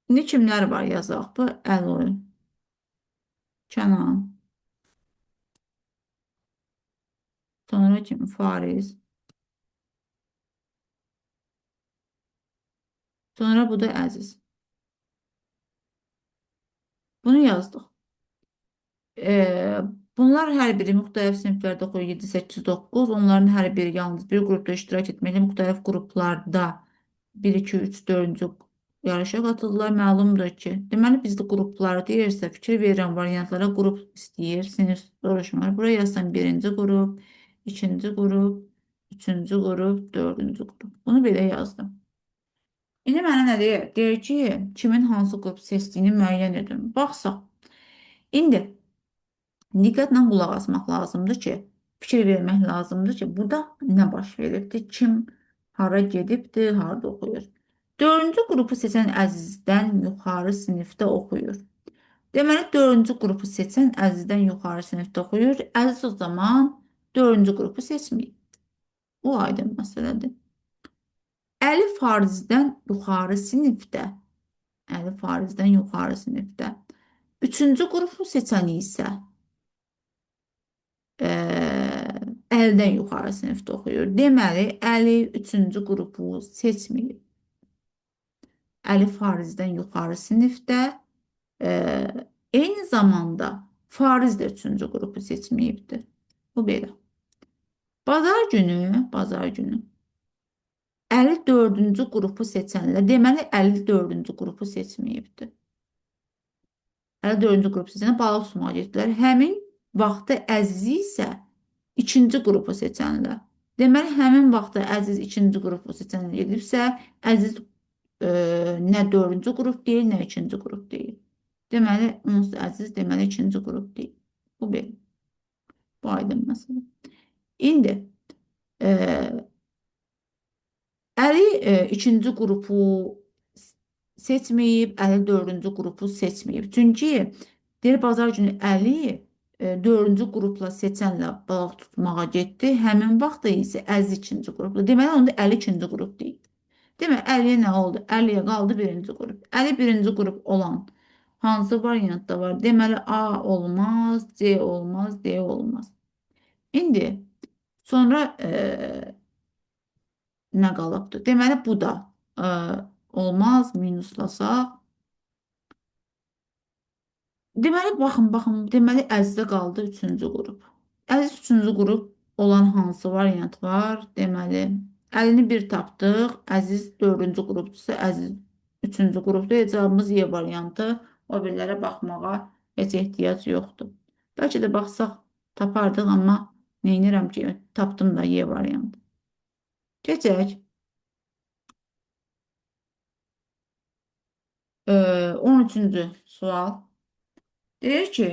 İndi kimlər var yazaq? Bu Əli, Kənan, sonra kim? Fariz, sonra bu da Əziz. Bunu yazdıq. Ee, Bunlar hər biri müxtəlif siniflərdə oxuyur 7, 8, 9. Onların hər biri yalnız bir qrupda iştirak etməklə müxtəlif qruplarda 1, 2, 3, 4-cü yarışa qatılırlar. Məlumdur ki, deməli bizdə qrupları deyirsə, fikir verirəm variantlara qrup istəyir, sinif soruşmur. Buraya yazsam birinci qrup, ikinci qrup, üçüncü qrup, dördüncü qrup. Bunu belə yazdım. İndi mənə nə deyir? Deyir ki, kimin hansı qrup seçdiyini müəyyən edin. Baxsaq. İndi diqqətlə qulaq asmaq lazımdır ki, fikir vermək lazımdır ki, burada nə baş veribdir, kim hara gedibdir, harada oxuyur. Dördüncü qrupu seçən Əzizdən yuxarı sinifdə oxuyur. Deməli, dördüncü qrupu seçən Əzizdən yuxarı sinifdə oxuyur. Əziz o zaman dördüncü qrupu seçməyib. Bu aydın məsələdir. Əli Farizdən yuxarı sinifdə. Əli Farizdən yuxarı sinifdə. Üçüncü qrupu seçəni isə əldən yuxarı sinifdə oxuyur. Deməli, Əli 3-cü qrupu seçməyib. Əli Farizdən yuxarı sinifdə, e, eyni zamanda Fariz də 3-cü qrupu seçməyibdir. Bu belə. Bazar günü Əli 4-cü qrupu seçənlər, deməli Əli 4-cü qrupu seçməyibdir. 54-cü qrup seçəndə balıq tutmağa getdilər. Həmin vaxtda Əzizi isə ikinci qrupu seçənlər. Deməli, həmin vaxtda Əziz ikinci qrupu seçənlər edibsə, Əziz nə dördüncü qrup deyil, nə ikinci qrup deyil. Deməli, onsuz da Əziz deməli ikinci qrup deyil. Bu belə. Bu aydın məsələ. İndi e, Əli ikinci qrupu seçməyib, Əli dördüncü qrupu seçməyib. Çünki deyir, bazar günü Əli dördüncü qrupla seçənlə balıq tutmağa getdi. Həmin vaxtda isə Əziz ikinci qrupla. Deməli, onda Əli ikinci qrup deyil. Demək, Əliyə nə oldu? Əliyə qaldı birinci qrup. Əli birinci qrup olan hansı variantda var? Deməli, A olmaz, C olmaz, D olmaz. İndi sonra nə qalıbdır? Deməli, bu da e, olmaz, minuslasaq. Deməli, baxın, deməli, Əzizdə qaldı üçüncü qrup. Əziz üçüncü qrup olan hansı variant var? Deməli, əlini bir tapdıq. Əziz dördüncü qrupdursa, Əziz üçüncü qrupdur. Cavabımız Y variantı. O birlərə baxmağa heç ehtiyac yoxdur. Bəlkə də baxsaq tapardıq, amma neynirəm ki, tapdım da Y variantı. Keçək. 13-cü sual. Deyir ki,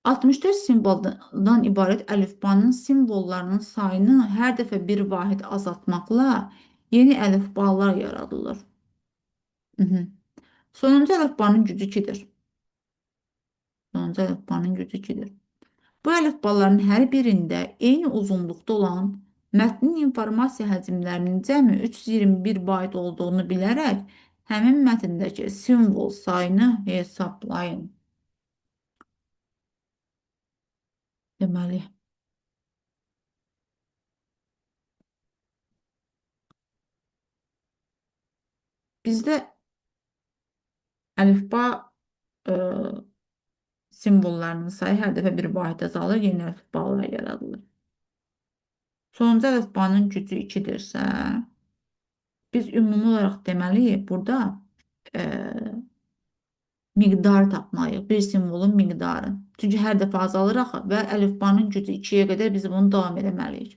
64 simvoldan ibarət əlifbanın simvollarının sayını hər dəfə bir vahid azaltmaqla yeni əlifbalar yaradılır. Mhm. Sonuncu əlifbanın gücü 2-dir. Sonuncu əlifbanın gücü 2-dir. Bu əlifbaların hər birində eyni uzunluqda olan mətnin informasiya həcmlərinin cəmi 321 bayt olduğunu bilərək həmin mətndəki simvol sayını hesablayın. Deməli, bizdə əlifba e, simvollarının sayı hər dəfə bir vahid azalır, yeni əlifbalar yaradılır. Sonuncu əlifbanın gücü 2-dirsə, biz ümumi olaraq deməliyik, burada e, miqdar tapmalıyıq, bir simvolun miqdarı. Çünki hər dəfə azalır axı və əlifbanın gücü 2-yə qədər biz bunu davam eləməliyik.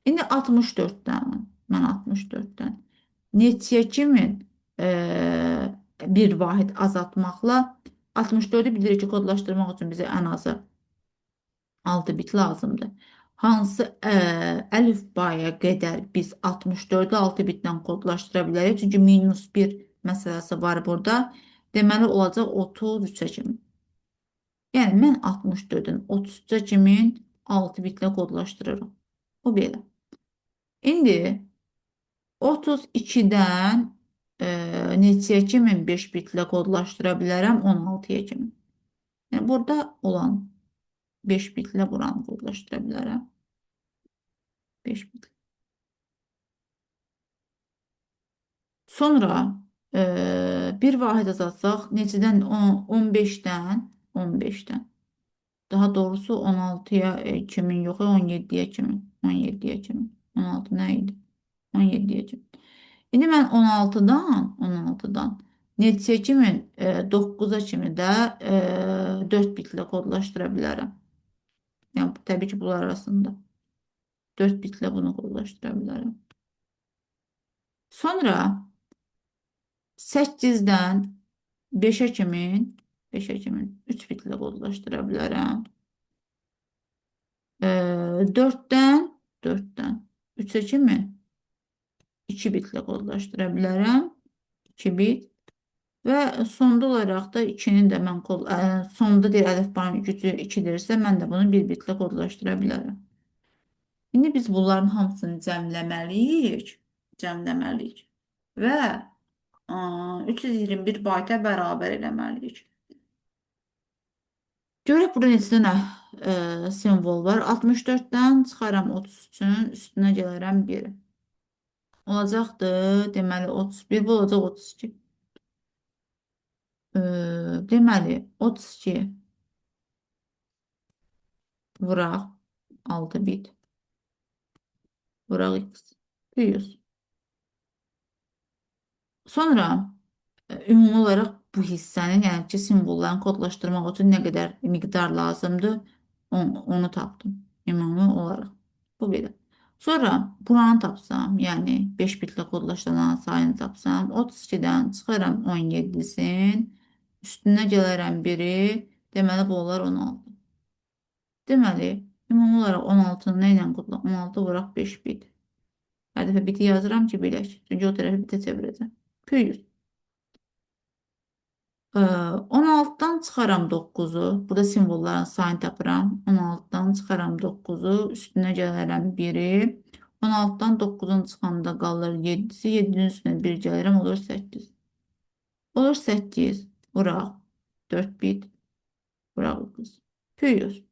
İndi 64-dən, mən 64-dən neçəyə kimi bir vahid azaltmaqla 64-ü bilirik ki, kodlaşdırmaq üçün bizə ən azı 6 bit lazımdır. Hansı əlifbaya qədər biz 64-ü 6 bitdən kodlaşdıra bilərik? Çünki minus 1 məsələsi var burada. Deməli, olacaq 33-ə kimi. Yəni, mən 64-ün 33-ə kimi 6 bitlə kodlaşdırırım. O belə. İndi 32-dən neçəyə kimi 5 bitlə kodlaşdıra bilərəm? 16-ya kimi. Yəni, burada olan 5 bitlə buranı kodlaşdıra bilərəm. 5 bit. Sonra bir vahid azatsaq neçədən 15-dən 15-dən. Daha doğrusu 16-ya kimin yox, 17-yə kimi. 17-yə kimi. 16 nə idi? 17-yə kimi. İndi mən 16-dan neçəyə kimi 9-a kimi də 4 bitlə kodlaşdıra bilərəm. Yəni təbii ki, bunlar arasında 4 bitlə bunu kodlaşdıra bilərəm. Sonra 8-dən 5-ə kimi 3 bitlə kodlaşdıra bilərəm. 4-dən 3-ə kimi 2 bitlə kodlaşdıra bilərəm. 2 bit. Və sonda olaraq da 2-nin də mən sonda deyir əlifbanın gücü 2-dirsə, mən də bunu 1 bitlə kodlaşdıra bilərəm. İndi biz bunların hamısını cəmləməliyik. Cəmləməliyik. Və 321 bayta bərabər eləməliyik. Görək burada neçə dənə simvol var. 64-dən çıxaram 33-ün, üstünə gələrəm 1. Olacaqdır, deməli 31, bu olacaq 32. Deməli 32 vuraq 6 bit. Vuraq x. 100. Sonra ümumi olaraq bu hissənin, yəni ki, simvollarını kodlaşdırmaq üçün nə qədər miqdar lazımdır, onu tapdım ümumi olaraq. Bu belə. Sonra buranı tapsam, yəni 5 bitlə kodlaşdırılan sayını tapsam, 32-dən çıxaram 17-sin, üstünə gələrəm 1-i, deməli bu olar 16. Deməli, ümumi olaraq 16-nı nə ilə kodla? 16 vuraq 5 bit. Hər dəfə biti yazıram ki, bilək. Çünki o tərəfi bitə çevirəcəm. 200. 16-dan çıxaram 9-u. Burada simvolların sayını tapıram. 16-dan çıxaram 9-u. Üstünə gələrəm 1-i. 16-dan 9-un çıxanda qalır 7-si. 7-nin üstünə 1 gəlirəm. Olur 8. Olur 8. Vuraq. 4 bit. Vuraq 9. 200.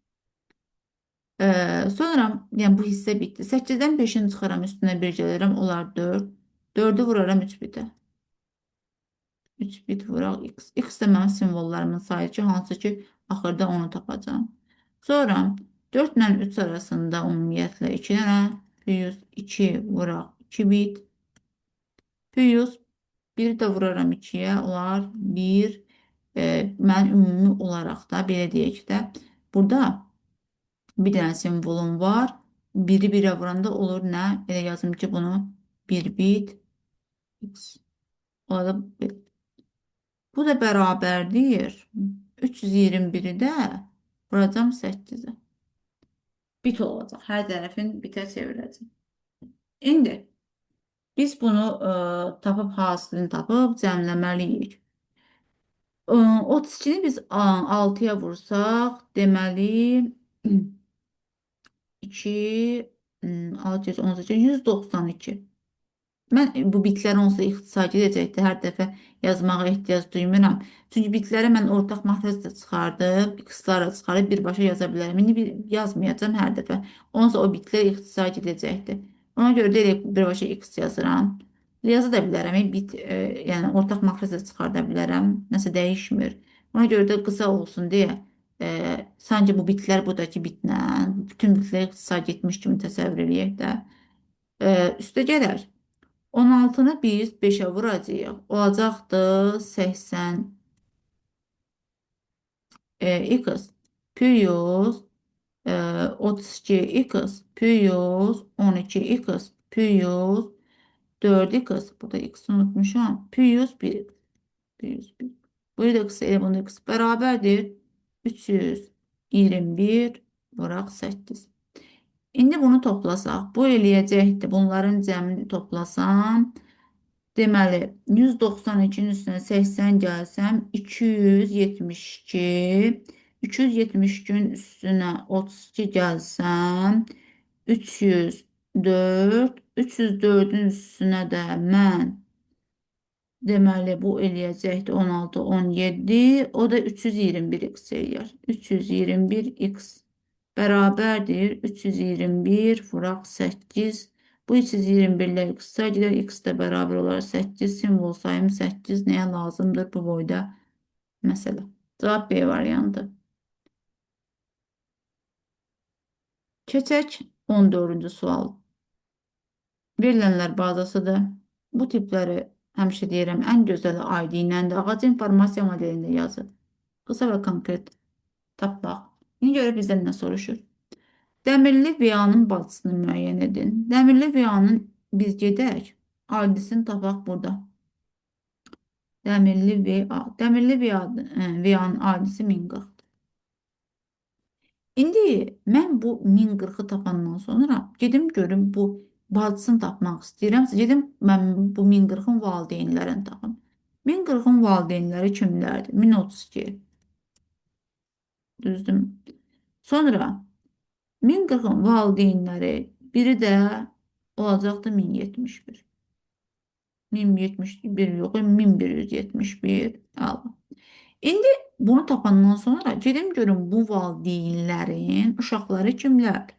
Sonra yəni bu hissə bitdi. 8-dən 5-ini çıxaram. Üstünə 1 gəlirəm. Olar 4. 4-ü vuraram 3 bitə. 3 bit vuraq x. X də mənim simvollarımın sayı ki, hansı ki, axırda onu tapacağım. Sonra 4 ilə 3 arasında ümumiyyətlə 2 dənə 102 vuraq 2 bit. 100 1 də vuraram 2-yə, olar 1. Mən ümumi olaraq da belə deyək də, burada bir dənə simvolum var. Biri birə vuranda olur nə? Elə yazım ki, bunu 1 bit x. O da bu da bərabərdir. 321-i də vuracam 8-ə. Bit olacaq. Hər tərəfin bitə çevirəcəm. İndi biz bunu tapıb hasilini tapıb cəmləməliyik. 32-ni biz 6-ya vursaq, deməli 2 618 192. Mən bu bitləri onsuz da ixtisari edəcəkdə hər dəfə yazmağa ehtiyac duymuram. Çünki bitləri mən ortaq matrasda çıxardıb, x-lara çıxarıb birbaşa yaza bilərəm. İndi yazmayacağım hər dəfə. Onsuz da o bitlər ixtisari edəcəkdir. Ona görə də elə birbaşa x yazıram. Yaza da bilərəm. Yəni ortaq matrasda çıxarda bilərəm. Nəsə dəyişmir. Ona görə də qısa olsun deyə sanki bu bitlər buradakı bitlə bütün bitlər ixtisari etmiş kimi təsəvvür eləyək də. Üstə gələr. 16-nı biz 5-ə vuracağıq. Olacaqdır 80 x plus 32 x plus 12 x plus 4 x. Burada x unutmuşam. Plus 1 plus 1. Burada x elə bunda x bərabərdir. 321 vuraq 8. İndi bunu toplasaq, bu eləyəcəkdir. Bunların cəmini toplasam, deməli 192-nin üstünə 80 gəlsəm 272, 272-nin üstünə 32 gəlsəm 304, 304-ün üstünə də mən deməli bu eləyəcəkdir 16, 17, o da 321x eləyər. 321x bərabərdir 321 vuraq 8. Bu 321 ilə x-a gedər, x də bərabər olar 8. Simvol sayım 8 nəyə lazımdır bu boyda? Məsələ. Cavab B variantı. Keçək 14-cü sual. Verilənlər bazasıdır. Bu tipləri həmişə deyirəm, ən gözəli ID iləndir. Ağac informasiya modelində yazır. Qısa və konkret tapmaq. İndi görə bizdən nə soruşur? Dəmirli VA-nın bacısını müəyyən edin. Dəmirli VA-nın biz gedək. ID-sini tapaq burada. Dəmirli VA. Dəmirli VA-nın ID-si 1040. İndi mən bu 1040-ı tapandan sonra gedim görüm bu bacısını tapmaq istəyirəmsə, gedim mən bu 1040-ın valideynlərini tapım. 1040-ın valideynləri kimlərdir? 1032. Düzdür. Sonra 1040-ın valideynləri biri də olacaqdır 1071. 1071 yox, 1171. Alın. İndi bunu tapandan sonra gedim görüm bu valideynlərin uşaqları kimlərdir?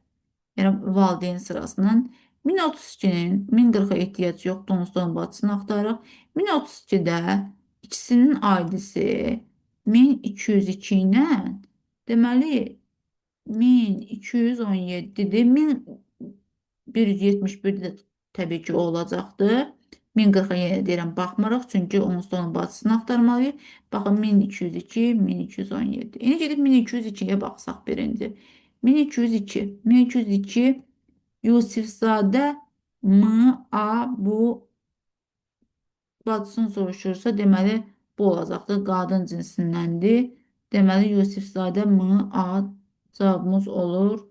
Yəni valideyn sırasının 1032-nin 1040-a ehtiyac yoxdur, onsuz da onun bacısını axtarırıq. 1032-də ikisinin aidisi 1202 ilə deməli 1217-dir. 1171 də təbii ki olacaqdır. 1040-a yenə deyirəm, baxmırıq, çünki onun sonu bacısını axtarmalıyıq. Baxın, 1202, 1217. İndi gedib 1202-yə baxsaq birinci. 1202, 1202 Yusifzadə M.A. bu bacısını soruşursa, deməli, bu olacaqdır. Qadın cinsindəndir. Deməli, Yusifzadə M.A. cavabımız olur.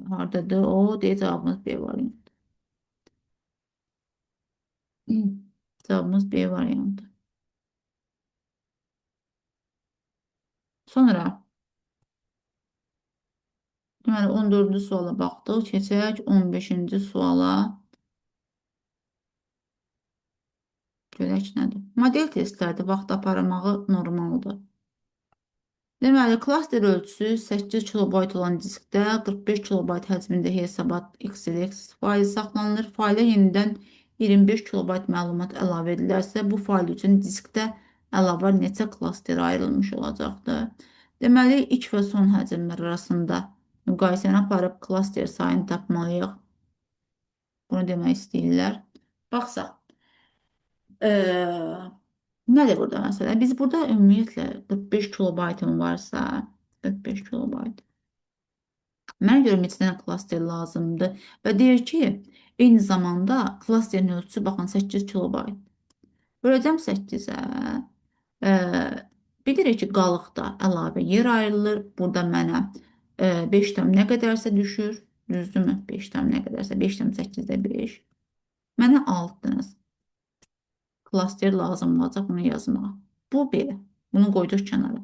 Haradadır o? Deyə cavabımız B variantı. Cavabımız B variantı. Sonra deməli 14-cü suala baxdıq. Keçək 15-ci suala. Görək nədir? Model testlərdə vaxt aparmağı normaldır. Deməli, klaster ölçüsü 8 kilobayt olan diskdə 45 kilobayt həcmində hesabat XLX faylı saxlanılır. Fayla yenidən 25 kilobayt məlumat əlavə edilərsə, bu fayl üçün diskdə əlavə neçə klaster ayrılmış olacaqdır? Deməli, ilk və son həcmlər arasında müqayisəni aparıb klaster sayını tapmalıyıq. Bunu demək istəyirlər. Baxsaq. Nədir burada məsələ? Biz burada ümumiyyətlə 45 kilobaytım varsa, 45 kilobayt. Mənə görə neçə dənə klaster lazımdır və deyir ki, eyni zamanda klasterin ölçüsü baxın 8 kilobayt. Böləcəm 8-ə. Bilirik ki, qalıqda əlavə yer ayrılır. Burada mənə 5 tam nə qədərsə düşür. Düzdürmü? 5 tam nə qədərsə 5 tam 8-də 5. Mənə 6 dənə klaster lazım olacaq bunu yazmağa. Bu belə. Bunu qoyduq kənara.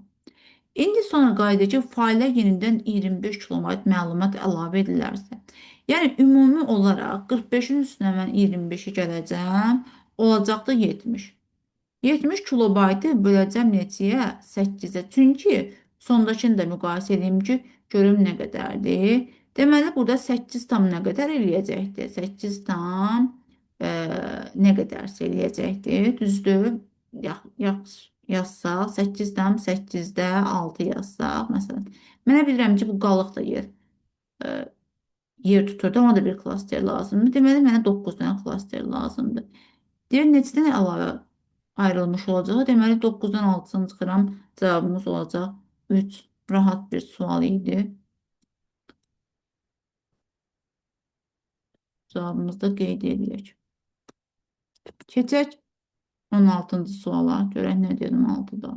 İndi sonra qayıdır ki, faylə yenidən 25 kilobayt məlumat əlavə edilərsə. Yəni, ümumi olaraq 45-in üstünə mən 25-i gələcəm, olacaqdır 70. 70 kilobaytı böləcəm neçəyə? 8-ə. Çünki sondakını da müqayisə edeyim ki, görüm nə qədərdir. Deməli, burada 8 tam nə qədər eləyəcəkdir? 8 tam nə qədərsə eləyəcəkdir. Düzdür? Yazsaq, 8 tam 8-də 6 yazsaq, məsələn. Mənə bilirəm ki, bu qalıq da yer tutur da, ona da bir klaster lazımdır. Deməli, mənə 9 dənə klaster lazımdır. Deyir, neçə dənə əlavə ayrılmış olacaq? Deməli, 9-dan 6-sını çıxıram, cavabımız olacaq 3. Rahat bir sual idi. Cavabımızda qeyd edək. Keçək 16-cı suala. Görək nə deyir 16-da.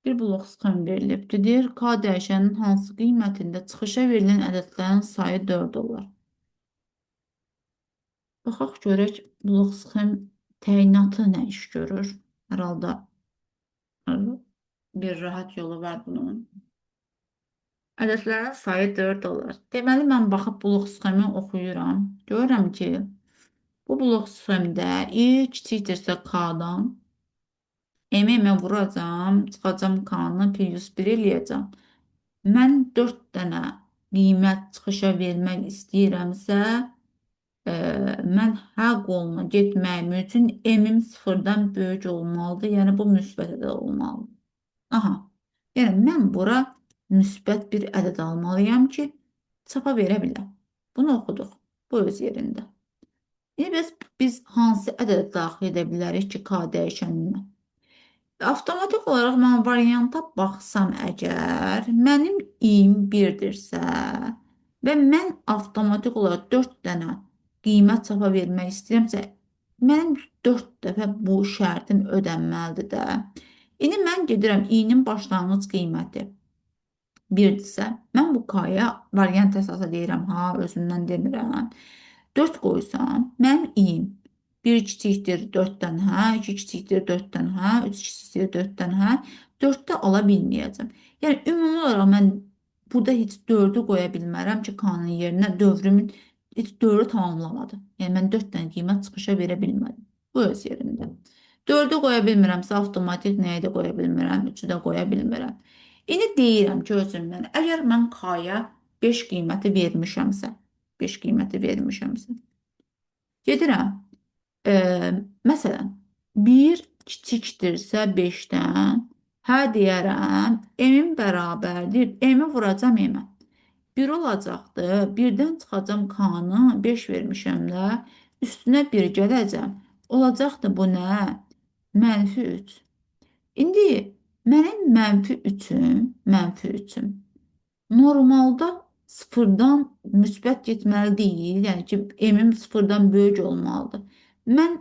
Bir blok sxem verilibdir. Deyir, K dəyişənin hansı qiymətində çıxışa verilən ədədlərin sayı 4 olar. Baxaq görək, blok sxem təyinatı nə iş görür? Hər halda bir rahat yolu var bunun. Ədədlərin sayı 4 olar. Deməli, mən baxıb blok sxemi oxuyuram. Görürəm ki, bu blok sxemdə i kiçikdirsə K-dan, M-ə vuracam, çıxacam K-nı +1 eləyəcəm. Mən 4 dənə qiymət çıxışa vermək istəyirəmsə, mən hər qoluna getməyim üçün M-im 0-dan böyük olmalıdır. Yəni, bu müsbət ədəd olmalıdır. Aha, yəni mən bura müsbət bir ədəd almalıyam ki, çapa verə biləm. Bunu oxuduq. Bu öz yerində. İndi biz hansı ədədə daxil edə bilərik ki, K dəyişəninə? Avtomatik olaraq mən varianta baxsam əgər, mənim i-m 1-dirsə və mən avtomatik olaraq 4 dənə qiymət çapa vermək istəyirəmsə, mənim 4 dəfə bu şərtim ödənməlidir də. İndi mən gedirəm i-nin başlanğıc qiyməti 1-dirsə, mən bu k-ya variant əsası deyirəm, özümdən demirəm. 4 qoysam, mənim i-m 1 kiçikdir 4-dən, 2 kiçikdir 4-dən, 3 kiçikdir 4-dən, 4-də ala bilməyəcəm. Yəni, ümumi olaraq mən burada heç 4-ü qoya bilmərəm ki, k-nın yerinə dövrümün heç 4-ü tamamlamadı. Yəni, mən 4 dənə qiymət çıxışa verə bilmədim. Bu öz yerində. 4-ü qoya bilmirəmsə, avtomatik nəyi də qoya bilmirəm, 3-ü də qoya bilmirəm. İndi deyirəm ki, özümdən, əgər mən k-ya 5 qiyməti vermişəmsə, gedirəm. Məsələn, 1 kiçikdirsə 5-dən, deyərəm, m-in bərabərdir, m-i vuracam m-ə. 1 olacaqdır, 1-dən çıxacam k-nı, 5 vermişəm də, Üstünə bir gələcəm. Olacaqdı bu nə? -3. İndi mənim -3-üm normalda sıfırdan müsbət getməli deyil. Yəni ki, m-im sıfırdan böyük olmalıdır. Mən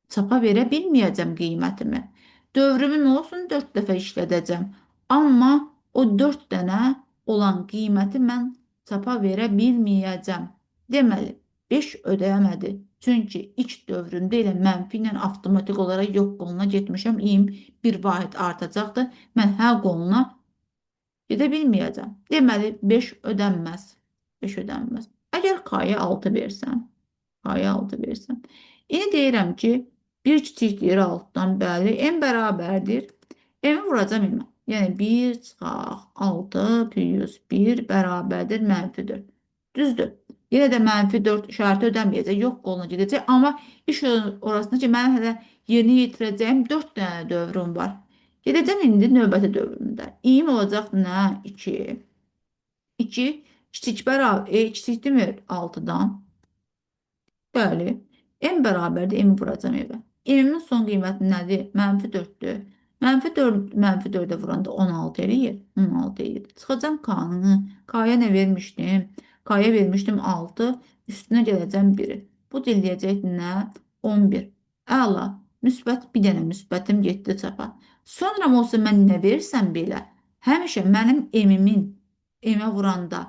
çapa verə bilməyəcəm qiymətimi. Dövrümün olsun 4 dəfə işlədəcəm. Amma o 4 dənə olan qiyməti mən çapa verə bilməyəcəm. Deməli, 5 ödəyəmədi. Çünki ilk dövründə elə mənfi ilə avtomatik olaraq yox qoluna getmişəm. İyim bir vahid artacaqdır. Mən hər qoluna gedə bilməyəcəm. Deməli, 5 ödənməz. 5 ödənməz. Əgər k-ya 6 versəm, k-ya 6 versəm. İndi deyirəm ki, bir kiçik deyir altdan, bəli, n bərabərdir. M-i vuracam m-ə. Yəni 1 çıxaq 6 plus 1 bərabərdir -4. Düzdür. Yenə də -4 işarəti ödəməyəcək, yox qoluna gedəcək. Amma iş orasında ki, mən hələ yerinə yetirəcəyim 4 dənə dövrüm var. Gedəcəm indi növbəti dövrümdə. İyim olacaq nə? 2. 2 kiçik bərabər, kiçikdirmi 6-dan? Bəli. M bərabərdir, M vuracam evə. M-in son qiyməti nədir? -4-dür. -4, -4-ə vuranda 16 eləyir. 16 eləyir. Çıxacam K-nı. K-ya nə vermişdim? K-ya vermişdim 6. Üstünə gələcəm 1-i. Bu diləyəcək nə? 11. Əla. Müsbət bir dənə müsbətim getdi çapa. Sonra olsa mən nə versəm belə, həmişə mənim M-imin M-ə vuranda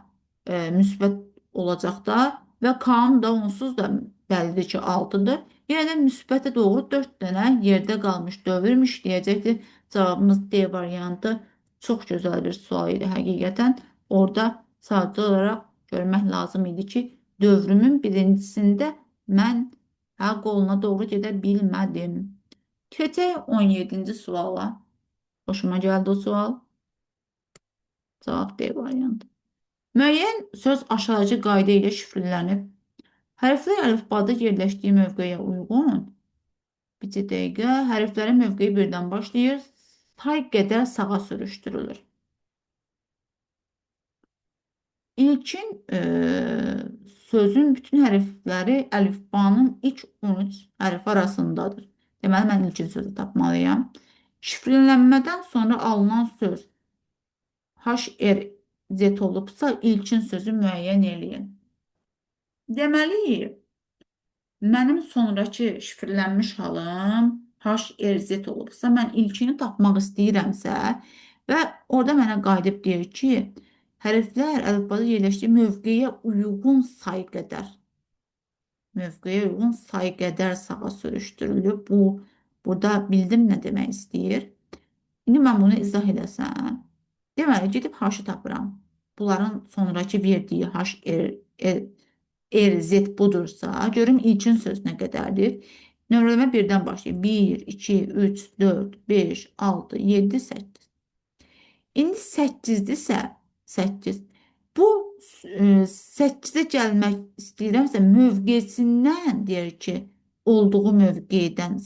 müsbət olacaq da və K-m da onsuz da bəllidir ki 6-dır. Yəni də müsbətə doğru 4 dənə yerdə qalmış dövr işləyəcəkdir. Cavabımız D variantı çox gözəl bir sual idi həqiqətən. Orada sadəcə olaraq görmək lazım idi ki, dövrümün birincisində mən hə qoluna doğru gedə bilmədim. Keçək 17-ci suala. Xoşuma gəldi o sual. Cavab D variantı. Müəyyən söz aşağıdakı qayda ilə şifrlənib. Hərflər əlifbada yerləşdiyi mövqeyə uyğun. Bir dəqiqə. Hərflərin mövqeyi birdən başlayır. Say qədər sağa sürüşdürülür. İlkin sözün bütün hərfləri əlifbanın ilk 13 hərfi arasındadır. Deməli, mən ilkin sözü tapmalıyam. Şifrlənmədən sonra alınan söz HR Z olubsa, ilkin sözü müəyyən eləyin. Deməli, mənim sonrakı şifrlənmiş halım HRZ olubsa, mən ilkini tapmaq istəyirəmsə və orada mənə qayıdıb deyir ki, hərflər əlifbada yerləşdiyi mövqeyə uyğun say qədər sağa sürüşdürülüb. Burada bildim nə demək istəyir. İndi mən bunu izah edəsəm. Deməli, gedib H-ı tapıram. Bunların sonraki verdiyi H, R, Z budursa, görüm ilkin söz nə qədərdir? Nömrələmə birdən başlayır. 1, 2, 3, 4, 5, 6, 7, 8. İndi 8-dirsə, 8. Bu 8-ə gəlmək istəyirəmsə, mövqesindən deyir ki, olduğu mövqedən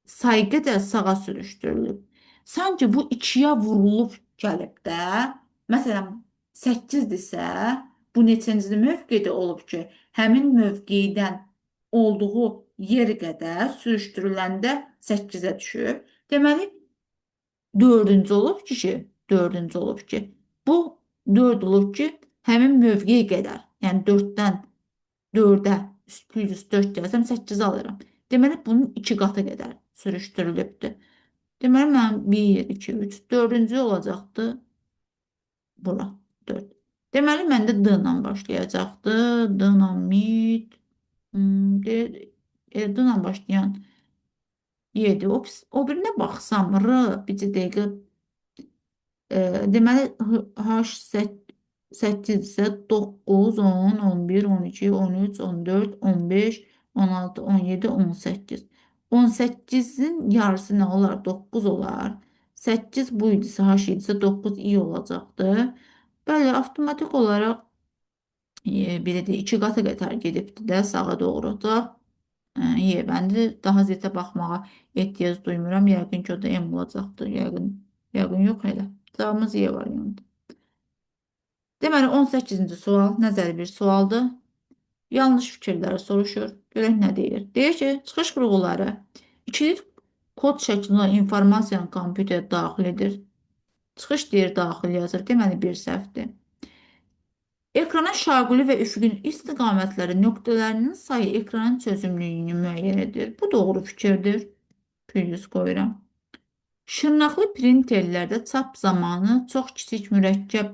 say qədər sağa sürüşdürülüb. Sanki bu 2-yə vurulub gəlib də. Məsələn, 8-dirsə, bu neçənci mövqedə olub ki, həmin mövqedən olduğu yer qədər sürüşdürüləndə 8-ə düşür. Deməli, dördüncü olub ki, bu 4 olub ki, həmin mövqeyə qədər, yəni 4-dən 4-ə plus 4 gəlsəm 8 alıram. Deməli, bunun 2 qatı qədər sürüşdürülübdür. Deməli, mən 1, 2, 3, 4-cü olacaqdı. Bura, 4. Deməli, məndə D ilə başlayacaqdı. D ilə mid. D ilə başlayan 7. O birinə baxsam, R, bir dəqiqə. Deməli, H8 isə 9, 10, 11, 12, 13, 14, 15, 16, 17, 18. 18-in yarısı nə olar? 9 olar. 8 bu idisə, H7 isə 9 i olacaqdır. Bəli, avtomatik olaraq belə də 2 qata qədər gedibdir də sağa doğru da. Bəndi daha zetə baxmağa ehtiyac duymuram. Yəqin ki, o da M olacaqdır. Yəqin yox elə. Cavabımız Y variantı. Deməli, 18-ci sual nəzəri bir sualdır. Yanlış fikirləri soruşur. Görək nə deyir. Deyir ki, çıxış qurğuları ikilik kod şəklində informasiyanı kompüterə daxil edir. Çıxış deyir daxil yazır. Deməli bir səhvdir. Ekrana şaquli və üfüqün istiqamətləri nöqtələrinin sayı ekranın çözümlüyünü müəyyən edir. Bu doğru fikirdir. Pürüz qoyuram. Şırnaqlı printerlərdə çap zamanı çox kiçik mürəkkəb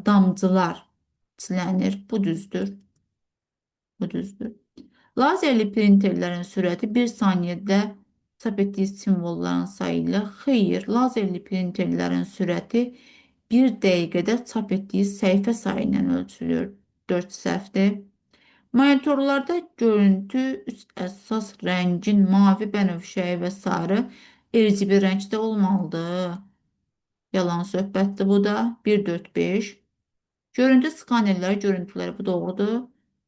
damcılar çilənir. Bu düzdür. Bu düzdür. Lazerli printerlərin sürəti 1 saniyədə çap etdiyi simvolların sayı ilə xeyr, lazerli printerlərin sürəti 1 dəqiqədə çap etdiyi səhifə sayı ilə ölçülür. 4 səhvdir. Monitorlarda görüntü üç əsas rəngin mavi, bənövşəyi və sarı RGB rəngdə olmalıdır. Yalan söhbətdir bu da. 1, 4, 5. Görüntü skanerləri, görüntüləri bu doğrudur.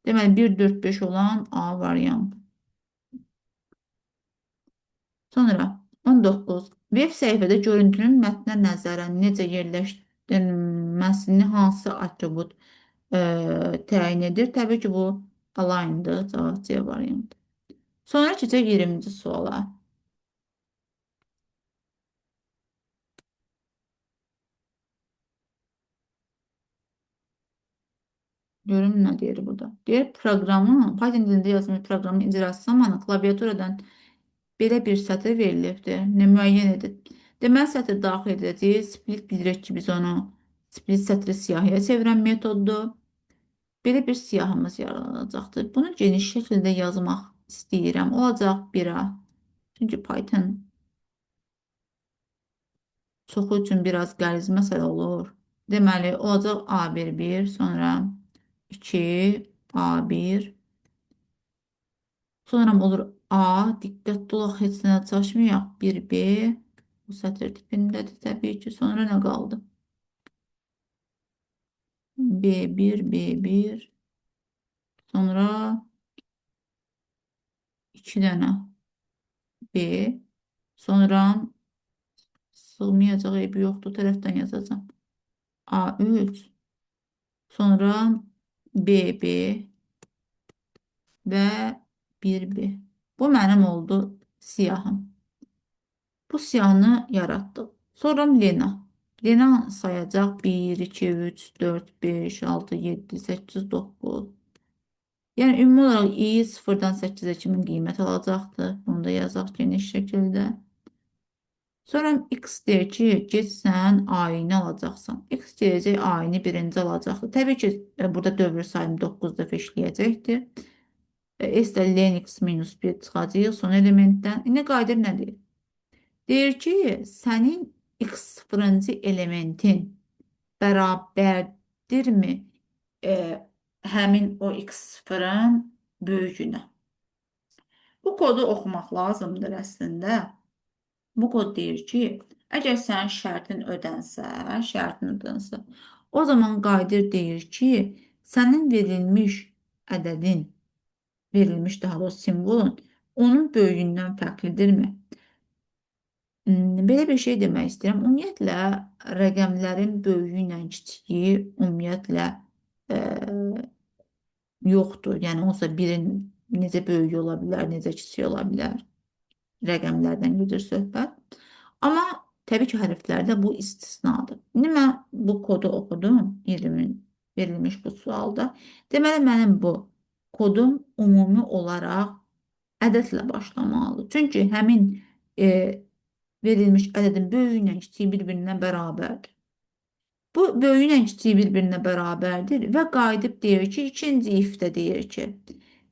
Deməli 1, 4, 5 olan A variantı. Sonra 19. Veb səhifədə görüntünün mətnə nəzərən necə yerləşdirilməsini hansı atribut təyin edir? Təbii ki, bu align-dır. Cavab C variantı. Sonra keçək 20-ci suala. Görüm nə deyir burada. Deyir, Python dilində yazılmış proqramın icrası zamanı klaviaturadan belə bir sətr verilibdir. Nə müəyyən edin. Deməli, sətr daxil edəcəyik. Split bilirik ki, biz onu split sətri siyahıya çevirən metoddur. Belə bir siyahımız yaranacaqdır. Bunu geniş şəkildə yazmaq istəyirəm. Olacaq 1A. Çünki Python çoxu üçün biraz qəliz məsələ olur. Deməli, olacaq A11, sonra 2, A1, sonra olur A, diqqətli olaq, heç nə çaşmayaq, 1B, bu sətr tipindədir təbii ki, sonra nə qaldı? B1, B1, sonra 2 dənə B, sonra sığmayacaq, eybi yoxdur, tərəfdən yazacağım. A3, sonra BB və 1B. Bu mənim oldu siyahım. Bu siyahını yaratdıq. Sonra Lena. Lena sayacaq 1, 2, 3, 4, 5, 6, 7, 8, 9. Yəni ümumi olaraq i 0-dan 8-ə kimin qiymət alacaqdır? Bunu da yazaq geniş şəkildə. Sonra x deyir ki, get sən ayini alacaqsan. X deyəcək ayini birinci alacaqdır. Təbii ki, burada dövr sayını 9 dəfə işləyəcəkdir. S də len x minus 1 çıxacaq son elementdən. İndi qaydır nə deyir? Deyir ki, sənin x0-cı elementin bərabərdirmi həmin o x0-ın böyüyünə? Bu kodu oxumaq lazımdır əslində. Bu kod deyir ki, əgər sənin şərtin ödənsə, o zaman qaydır deyir ki, sənin verilmiş daha doğrusu simvolun onun böyüyündən fərqlidirmi? Belə bir şey demək istəyirəm. Ümumiyyətlə, rəqəmlərin böyüyü ilə kiçiyi ümumiyyətlə e, yoxdur. Yəni, onsuz birin necə böyüyü ola bilər, necə kiçiyi ola bilər. Rəqəmlərdən gedir söhbət. Amma təbii ki, hərflərdə bu istisnadır. İndi mən bu kodu oxudum 20 verilmiş bu sualda. Deməli, mənim bu kodum ümumi olaraq ədədlə başlamalıdır. Çünki həmin verilmiş ədədin böyüyü ilə kiçiyi bir-birinə bərabərdir. Bu böyüyü ilə kiçiyi bir-birinə bərabərdir və qayıdıb deyir ki, ikinci ifdə deyir ki,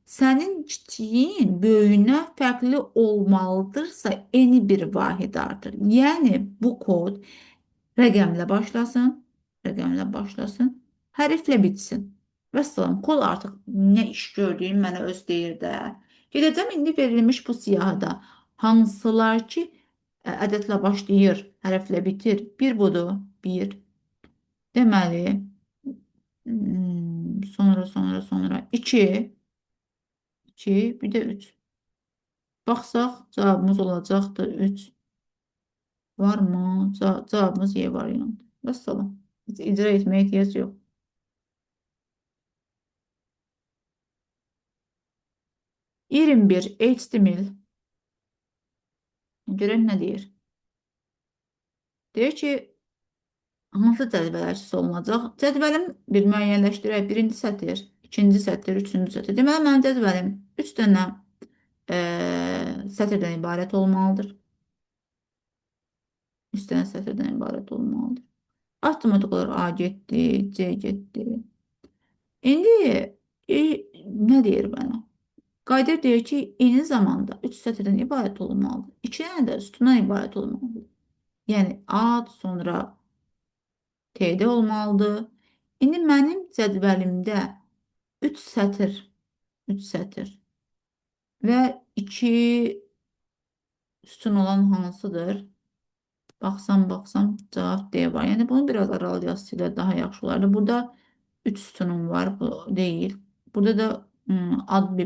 sənin kiçiyin böyüyünə fərqli olmalıdırsa eni bir vahid artır. Yəni bu kod rəqəmlə başlasın, hərflə bitsin. Vəssalam, kod artıq nə iş gördüyüm mənə öz deyir də. Gedəcəm indi verilmiş bu siyahıda hansılar ki, ədədlə başlayır, hərflə bitir. Bir budur, bir. Deməli, sonra 2, 2, bir də 3. Baxsaq, cavabımız olacaqdır 3. Varmı? Cavabımız Y variantı. Vəssalam. İcra etməyə ehtiyac yox. 21 HTML. Görək nə deyir. Deyir ki, hansı cədvələrsiz olunacaq? Cədvəlim bir müəyyənləşdirək. Birinci sətir, ikinci sətir, üçüncü sətir. Deməli, mənim cədvəlim 3 dənə sətirdən ibarət olmalıdır. 3 dənə sətirdən ibarət olmalıdır. Avtomatik olaraq A getdi, C getdi. İndi e, nə deyir mənə? Qayda deyir ki, eyni zamanda 3 sətirdən ibarət olmalıdır. 2 dənə də sütundan ibarət olmalıdır. Yəni ad, sonra T'də olmalıdır. İndi mənim cədvəlimdə 3 sətir, 3 sətir və 2 sütun olan hansıdır? Baxsam cavab D var. Yəni bunu biraz aralı yazsaydı daha yaxşı olardı. Burada 3 sütunum var, bu deyil. Burada da ad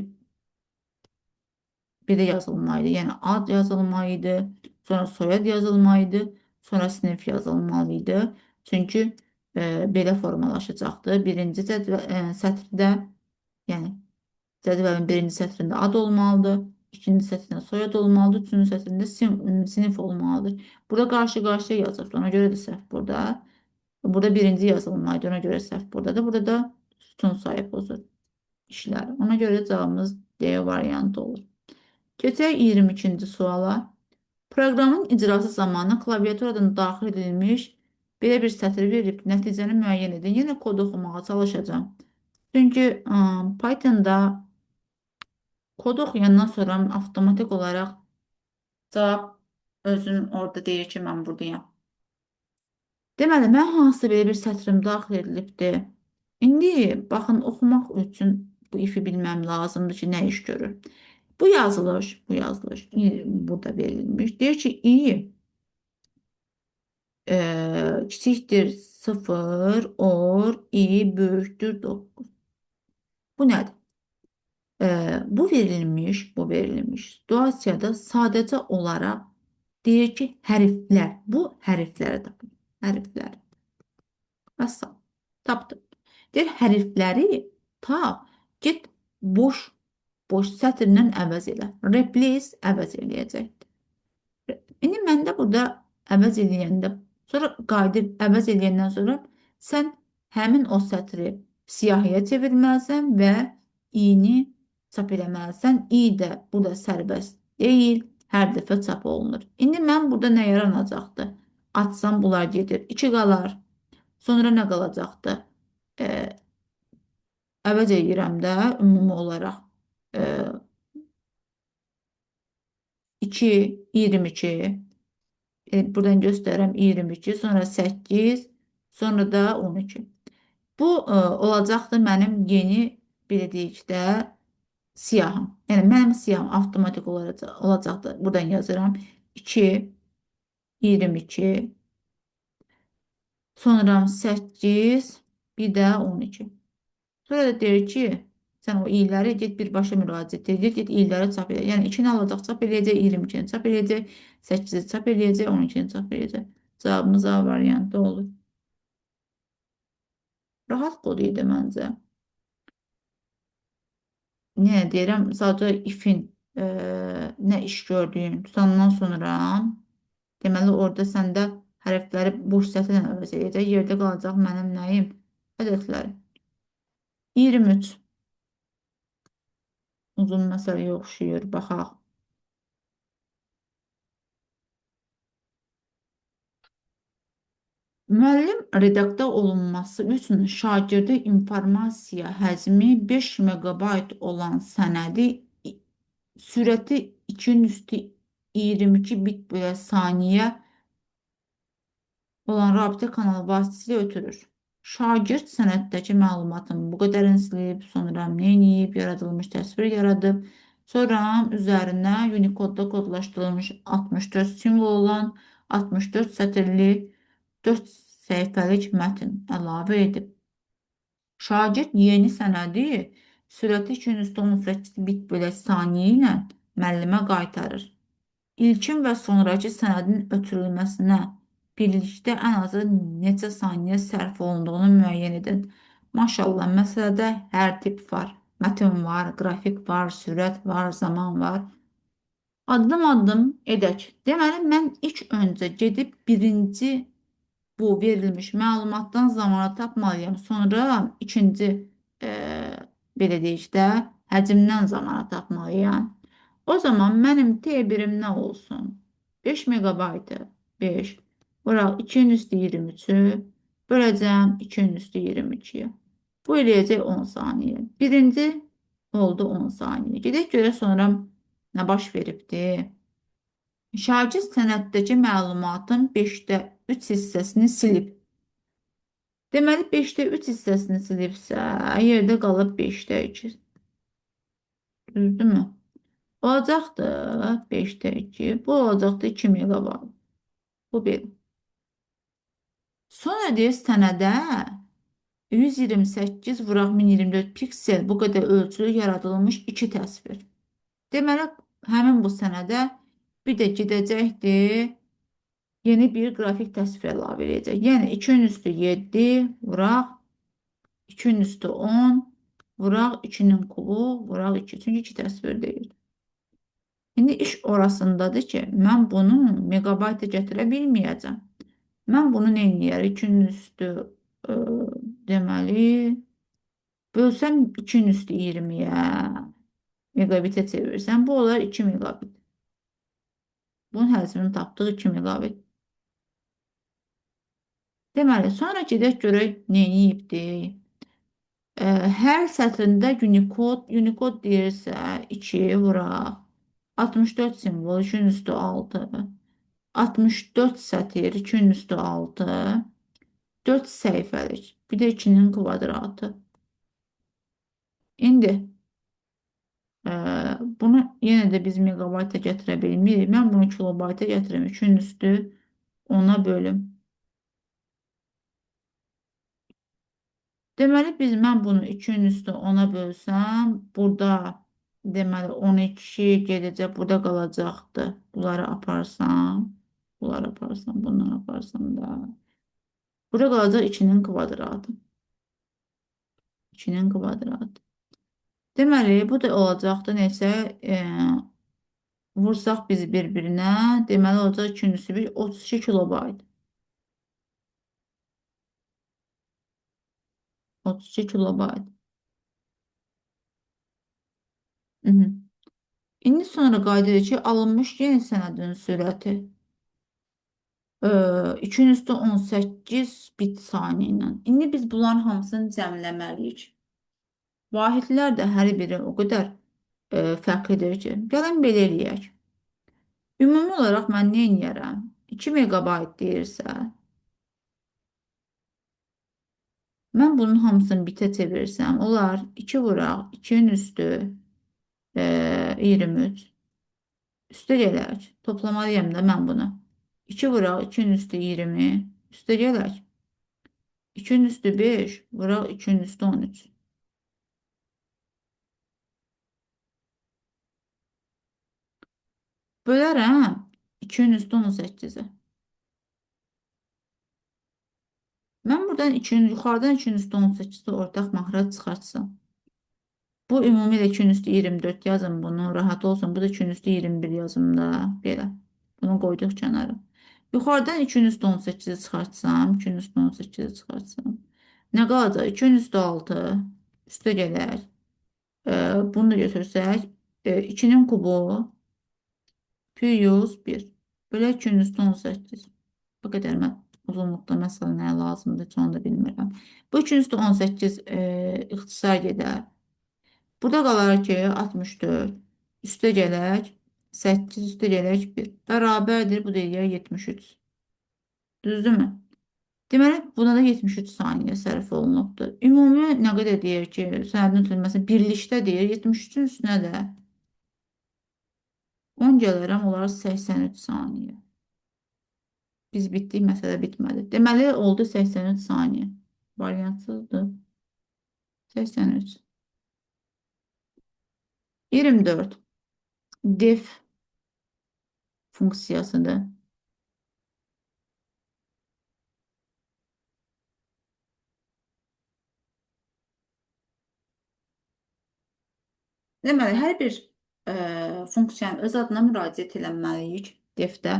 bir de yazılmalıydı. Yəni ad yazılmalıydı, sonra soyad yazılmalıydı, sonra sinif yazılmalıydı. Çünki belə formalaşacaqdı. Birinci sətirdə, yəni cədvəlin birinci sətrində ad olmalıdır, ikinci sətrində soyad olmalıdır, üçüncü sətrində sinif olmalıdır. Burada qarşı-qarşıya yazıb, ona görə də səhv burada. Burada birinci yazılmalıydı, ona görə səhv buradadır. Burada da sütun sayı pozur işlər. Ona görə cavabımız D variantı olur. Keçək 22-ci suala. Proqramın icrası zamanı klaviaturadan daxil edilmiş belə bir sətr verib nəticəni müəyyən edin. Yenə kod oxumağa çalışacağım. Çünki Pythonda kod oxuyandan sonra avtomatik olaraq cavab özün orada deyir ki, mən buradayam. Deməli, mən hansı belə bir sətrim daxil edilibdir. İndi baxın, oxumaq üçün bu ifi bilməm lazımdır ki, nə iş görür. Bu yazılış burada verilmiş. Deyir ki, i kiçikdir 0, or, i böyükdür 9. Bu nədir? Bu verilmiş situasiyada sadəcə olaraq deyir ki, hərflər. Bu hərfləri tapın. Hərfləri. Vəssalam. Tapdım. Deyir, hərfləri tap. Get boş sətirlə əvəz elə. Replace əvəz eləyəcəkdir. İndi məndə burada əvəz eləyəndə, sonra qayıdıb əvəz eləyəndən sonra sən həmin o sətri siyahıya çevirməlisən və i-ni çap eləməlisən. I də burada sərbəst deyil, hər dəfə çap olunur. İndi mən burada nə yaranacaqdı? Açsam bunlar gedir. 2 qalar. Sonra nə qalacaqdı? E, əvəz eləyirəm də ümumi olaraq. 2, 22. Buradan göstərirəm 22, sonra 8, sonra da 12. Bu olacaqdı mənim yeni bilədikdə siyahım. Yəni mənim siyahım avtomatik olacaqdı. Buradan yazıram 2, 22, sonra 8, bir də 12. Sonra da deyir ki, sən o i'ləri get birbaşa müraciət edir, get i'ləri çap edir. Yəni 2-ni alacaq, çap eləyəcək, 22-ni çap eləyəcək, 8-i çap eləyəcək, 12-ni çap eləyəcək. Cavabımız A variantı olur. Rahat kod idi məncə. Yenə deyirəm, sadəcə ifin nə iş gördüyün tutandan sonra deməli orada səndə hərfləri boş sətirlə əvəz edəcək. Yerdə qalacaq mənim nəyim? Ədədlərim. 23. Uzun məsələyə oxşuyur. Baxaq. Müəllim redaktə olunması üçün şagirdə informasiya həcmi 5 meqabayt olan sənədi sürəti 2-nin üstü 22 bit bölü saniyə olan rabitə kanalı vasitəsilə ötürür. Şagird sənəddəki məlumatın bu qədərini silib, sonra nə edib, yaradılmış təsvir yaradıb, sonra üzərinə Unicode'da kodlaşdırılmış 64 simvol olan 64 sətirli 4 səhifəlik mətn əlavə edib. Şagird yeni sənədi sürəti 218 bit bölü saniyə ilə müəllimə qaytarır. İlkin və sonraki sənədin ötürülməsinə birlikdə ən azı neçə saniyə sərf olunduğunu müəyyən edin. Maşallah, məsələdə hər tip var. Mətn var, qrafik var, sürət var, zaman var. Addım-addım edək. Deməli, mən ilk öncə gedib birinci bu verilmiş məlumatdan zamanı tapmalıyam. Sonra ikinci e, belə deyək də həcmdən zamanı tapmalıyam. O zaman mənim T1-im nə olsun? 5 megabaytı. 5. Vuraq 2-nin üstü 23-ü. Böləcəm 2-nin üstü 22-yə. Bu eləyəcək 10 saniyə. Birinci oldu 10 saniyə. Gedək görə sonra nə baş veribdi? Şagird sənəddəki məlumatın 5-də 3 hissəsini silib. Deməli 5-də 3 hissəsini silibsə, yerdə qalıb 5-də 2. Düzdürmü? Olacaqdır 5-də 2. Bu olacaqdır 2 megabayt. Bu bir. Sonra deyir sənədə 128 vuraq 1024 piksel bu qədər ölçülü yaradılmış 2 təsvir. Deməli, həmin bu sənədə bir də gedəcəkdir, yeni bir qrafik təsvir əlavə edəcək. Yəni 2-nin üstü 7 vuraq 2-nin üstü 10 vuraq 2-nin kubu vuraq 2. Çünki 2 təsvir deyil. İndi iş orasındadır ki, mən bunu megabayta gətirə bilməyəcəm. Mən bunu nə edəyərəm? 2-nin üstü e, deməli bölsəm 2-nin üstü 20-yə megabitə çevirsəm bu olar 2 megabit. Bunun həcmini tapdıq 2 megabit. Deməli, sonra gedək görək nə edibdir. Hər sətrində Unicode deyirsə 2 vuraq. 64 simvol, 2-nin üstü 6. 64 sətir, 2-nin üstü 6. 4 səhifəlik. Bir də 2-nin kvadratı. İndi e, bunu yenə də biz megabayta gətirə bilmirik. Mən bunu kilobayta gətirim. 2-nin üstü 10-a bölüm. Deməli, mən bunu 2-nin üstü 10-a bölsəm, burada deməli 12 gedəcək, burada qalacaqdı. Bunları aparsam, bunları aparsam da. Burada qalacaq 2-nin kvadratı. 2-nin kvadratı. Deməli, bu da olacaqdı neçə? Vursaq biz bir-birinə, deməli olacaq 2-nin üstü 32 kilobayt. 32 kilobayt. Hı -hı. İndi sonra qayda edək ki, alınmış yeni sənədin sürəti 2-nin üstü 18 bit saniyə ilə. İndi biz bunların hamısını cəmləməliyik. Vahidlər də hər biri o qədər fərqlidir ki, gəlin belə eləyək. Ümumi olaraq mən nə edərəm? 2 megabayt deyirsə, mən bunun hamısını bitə çevirsəm, olar 2 vuraq, 2-nin üstü 23. Üstə gələk. Toplamalıyam da mən bunu. 2 vuraq, 2-nin üstü 20. Üstə gələk. 2-nin üstü 5 vuraq, 2-nin üstü 13. Bölərəm 2-nin üstü 18-ə. Mən buradan yuxarıdan 2-nin üstü 18-i ortaq məxrəc çıxartsam. Bu ümumilə 2-nin üstü 24 yazın bunu. Rahat olsun. Bu da 2-nin üstü 21 yazım da. Belə. Bunu qoyduq kənara. Yuxarıdan 2-nin üstü 18-i çıxartsam. 2-nin üstü 18-i çıxartsam. Nə qalacaq? 2-nin üstü 6. Üstə gələk. Bunu da götürsək. 2-nin kubu. Pi 101. Belə 2-nin üstü 18. Bu qədər uzunluqda məsələ nəyə lazımdır ki, onu da bilmirəm. Bu 2-nin üstü 18 ixtisar gedər. Burada qalar ki 64. Üstə gələk 8 üstə gələk 1. Bərabərdir. Bu da eləyər 73. Düzdürmü? Deməli, buna da 73 saniyə sərf olunubdur. Ümumi nə qədər deyir ki, sənədin ötürülməsi birlikdə deyir. 73-ün üstünə də 10 gələrəm, olar 83 saniyə. Biz bitdik, məsələ bitmədi. Deməli, oldu 83 saniyə. Variantsızdır. 83. 24. Def funksiyasıdır. Deməli, hər bir funksiyanın öz adına müraciət etməliyik defdə.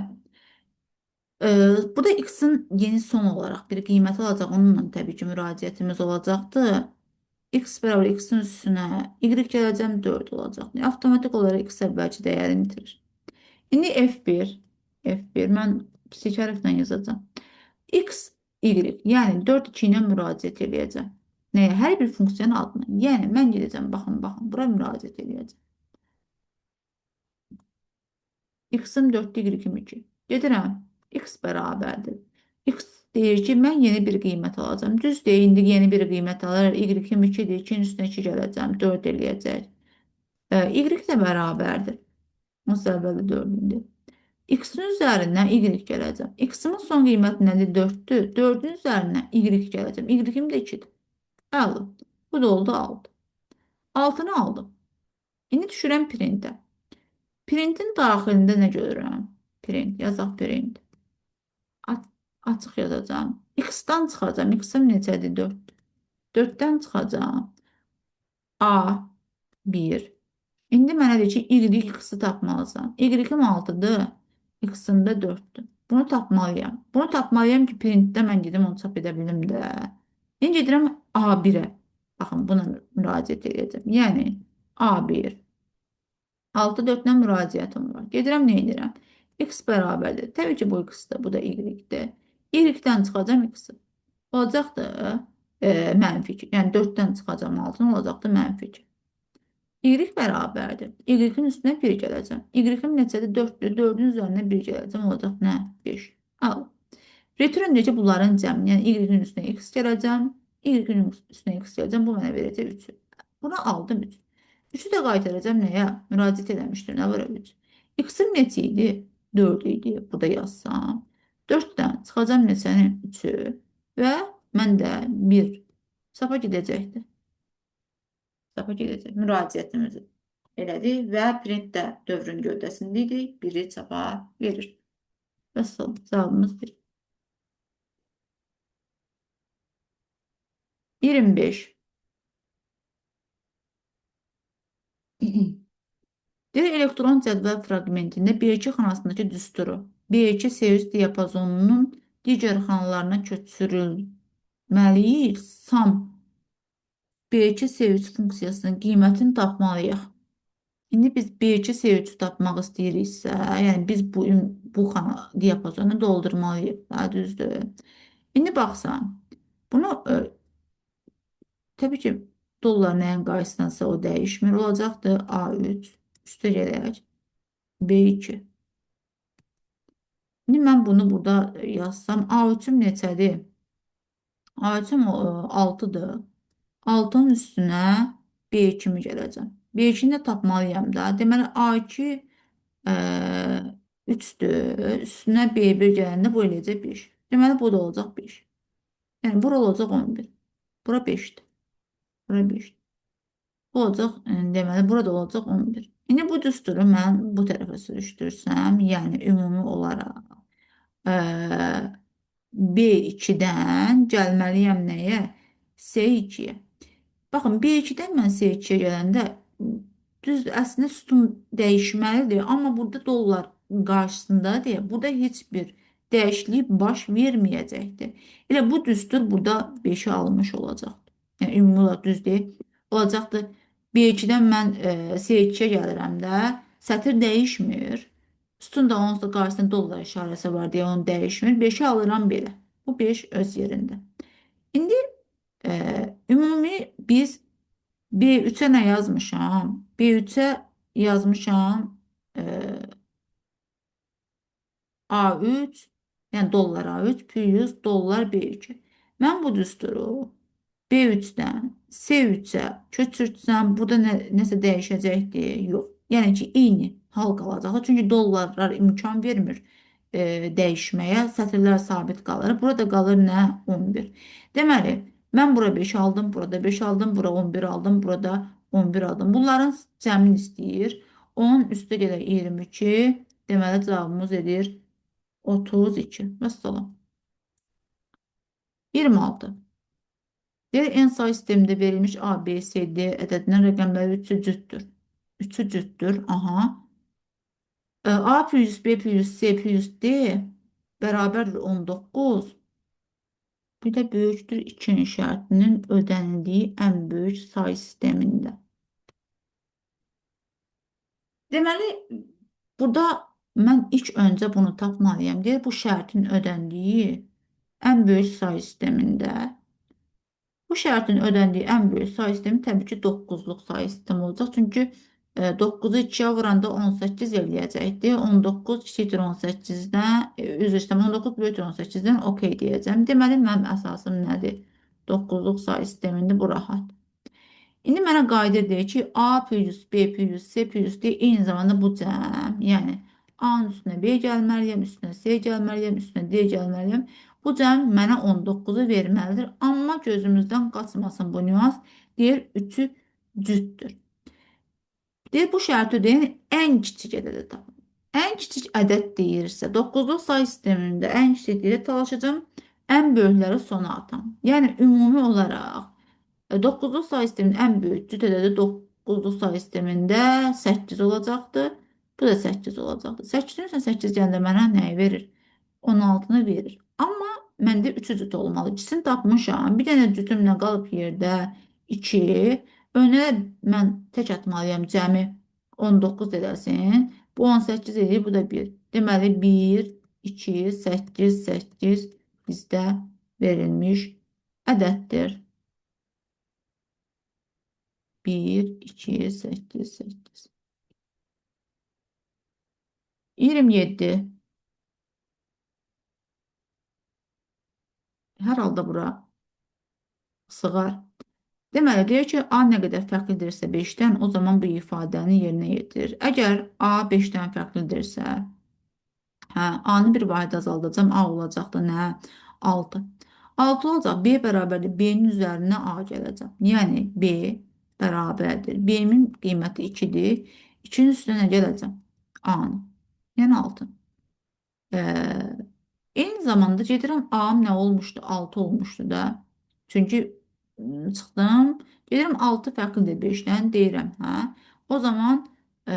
Burada x-in yeni son olaraq bir qiymət alacaq. Onunla təbii ki, müraciətimiz olacaqdır. X bərabər x-in üstünə y gələcəm 4 olacaq. Yəni, avtomatik olaraq x əvvəlki dəyərini itirir. İndi F1 mən kiçik hərflə yazacağam. X, y, yəni 4 2 ilə müraciət edəcəm. Nəyə? Hər bir funksiyanın adına. Yəni mən gedəcəm, baxın, bura müraciət edəcəm. X-im 4, y-im 2. Gedirəm. X bərabərdir. X deyir ki, mən yeni bir qiymət alacağım. Düz deyir, indi yeni bir qiymət alır. Y-im 2-dir. 2-nin üstünə 2 gələcəm. 4 eləyəcək. Y də bərabərdir. Onsuz əvvəldə 4-ündür. X-in üzərindən y gələcəm. X-imin son qiyməti nədir? 4-dür. 4-ün üzərindən y gələcəm. Y-im də 2-dir. Əla. Bu da oldu 6. 6-nı aldım. İndi düşürəm printə. Printin daxilində nə görürəm? Print, yazaq print. Açıq yazacağım. X-dan çıxacağım. X-im neçədir? 4. 4-dən çıxacağım. A1. İndi mənə deyir ki, y x-i tapmalısan. Y-im 6-dır. X-im də 4-dür. Bunu tapmalıyam. Bunu tapmalıyam ki, printdə mən gedim onu çap edə bilim də. İndi gedirəm A1-ə. Baxın, buna müraciət edəcəm. Yəni, A1. 6 4-dən müraciətim var. Gedirəm, nə edirəm? X bərabərdir. Təbii ki, bu x-dir, bu da y-dir. Y-dən çıxacam x-i. Olacaqdır mənfi 2. Yəni 4-dən çıxacam 6-nın olacaqdır mənfi 2. Y bərabərdir. Y-in üstünə 1 gələcəm. Y-im neçədir? 4-dür. 4-ün üzərinə 1 gələcəm. Olacaq nə? 5. Al. Return necə bunların cəmi? Yəni y-in üstünə x gələcəm. Y-in üstünə x gələcəm. Bu mənə verəcək 3. Buna aldım 3. 3-ü də qaytaracam nəyə? Müraciət eləmişdim. Nə var 3? X-im neçə idi? 4 idi. Bu da yazsam. 4-dən çıxacam neçənin 3-ü və mən də 1 sapa gedəcəkdir. Sapa gedəcək. Müraciətimizi elədi və printdə dövrün gövdəsində idi. 1-i çapa verir. Və son cavabımız 1. 25. Deyir, elektron cədvəl fraqmentində B2 xanasındakı düsturu B2 seviz diapazonunun digər xanalarına köçürülməli sam B2 seviz funksiyasının qiymətini tapmalıyıq. İndi biz B2 sevizi tapmaq istəyiriksə, yəni biz bu xana diapazonu doldurmalıyıq. Daha düzdür. İndi baxsan, bunu təbii ki, dollar nəyin qarşısındansa o dəyişmir. Olacaqdır A3 üstə gələk B2. İndi mən bunu burada yazsam A3-üm neçədir? A3-üm 6-dır. 6-nın üstünə B2-mi gələcəm. B2-ni də tapmalıyam da. Deməli A2 3-dür. Üstünə B1 gələndə bu eləyəcək 5. Deməli bu da olacaq 5. Yəni bura olacaq 11. Bura 5-dir. Bura 5-dir. Bu olacaq, deməli burada olacaq 11. İndi bu düsturu mən bu tərəfə sürüşdürsəm, yəni ümumi olaraq B2-dən gəlməliyəm nəyə? C2-yə. Baxın, B2-dən mən C2-yə gələndə düzdür, əslində sütun dəyişməlidir, amma burada dollar qarşısında deyə, burada heç bir dəyişiklik baş verməyəcəkdir. Elə bu düstur burada 5-i almış olacaqdır. Yəni, ümumi olaraq düz deyil. Olacaqdır. B2-dən mən C2-yə gəlirəm də, sətir dəyişmir. Sütun da onsuz da qarşısında dollar işarəsi var deyə onu dəyişmir. 5-i alıram belə. Bu 5 öz yerində. İndi ümumi biz B3-ə nə yazmışam? B3-ə yazmışam A3, yəni dollar A3 plus dollar B2. Mən bu düsturu B3-dən C3-ə köçürtsəm, burada nəsə dəyişəcəkdir? Yox. Yəni ki, eyni hal qalacaq. Çünki dollarlar imkan vermir dəyişməyə. Sətirlər sabit qalır. Burada qalır nə? 11. Deməli, mən bura 5 aldım, burada 5 aldım, bura 11 aldım, burada 11 aldım. Bunların cəmini istəyir. 10 üstə gələ 22. Deməli, cavabımız edir 32. Vəssalam. 26. Deyir, n sayı sistemində verilmiş A, B, C, D ədədindən rəqəmləri 3 cütdür. 3'ü cütdür. Aha. A plus B plus C plus D bərabərdir 19. Bir də böyükdür 2-nin şərtinin ödənildiyi ən böyük say sistemində. Deməli, burada mən ilk öncə bunu tapmalıyam. Deyir, bu şərtin ödəndiyi ən böyük say sistemində. Bu şərtin ödəndiyi ən böyük say sistemi təbii ki 9-luq say sistemi olacaq. Çünki 9-u 2-yə vuranda 18 eləyəcəkdir. 19 kiçikdir 18-dən, üzr istəyirəm, 19 böyükdür 18-dən okey deyəcəm. Deməli, mənim əsasım nədir? 9-luq say sistemində bu rahat. İndi mənə qayda deyir ki, A plus, B plus, C plus D eyni zamanda bu cəm. Yəni, A-nın üstünə B gəlməliyəm, üstünə C gəlməliyəm, üstünə D gəlməliyəm. Bu cəm mənə 19-u verməlidir. Amma gözümüzdən qaçmasın bu nüans. Deyir, 3-ü cütdür. Deyir, bu şərti ödəyən ən kiçik ədədə tapın. Ən kiçik ədəd deyirsə, 9-luq say sistemində ən kiçik deyirə çalışacağım, ən böyükləri sona atam. Yəni, ümumi olaraq 9-luq say sisteminin ən böyük cüt ədədi 9-luq say sistemində 8 olacaqdır. Bu da 8 olacaqdır. 8-in üstünə 8 gəndə mənə nəyi verir? 16-nı verir. Amma məndə 3 cüt olmalı. İkisini tapmışam. Bir dənə cütümlə qalıb yerdə 2. Önə mən tək atmalıyam cəmi 19 eləsin. Bu 18 edir, bu da 1. Deməli 1, 2, 8, 8 bizdə verilmiş ədəddir. 1, 2, 8, 8. 27. Hər halda bura sığar. Deməli, deyək ki, A nə qədər fərqlidirsə 5-dən, o zaman bu ifadəni yerinə yetirir. Əgər A 5-dən fərqlidirsə, hə, A-nı bir vahid azaldacam, A olacaqdır nə? 6. 6 olacaq, B bərabərdir, B-nin üzərinə A gələcəm. Yəni, B bərabərdir. B-min qiyməti 2-dir. 2-nin üstünə nə gələcəm? A-nı. Yəni 6. Eyni zamanda gedirəm A-m nə olmuşdu? 6 olmuşdu da. Çünki çıxdım. Gedirəm 6 fərqlidir 5-dən deyirəm, hə? O zaman e,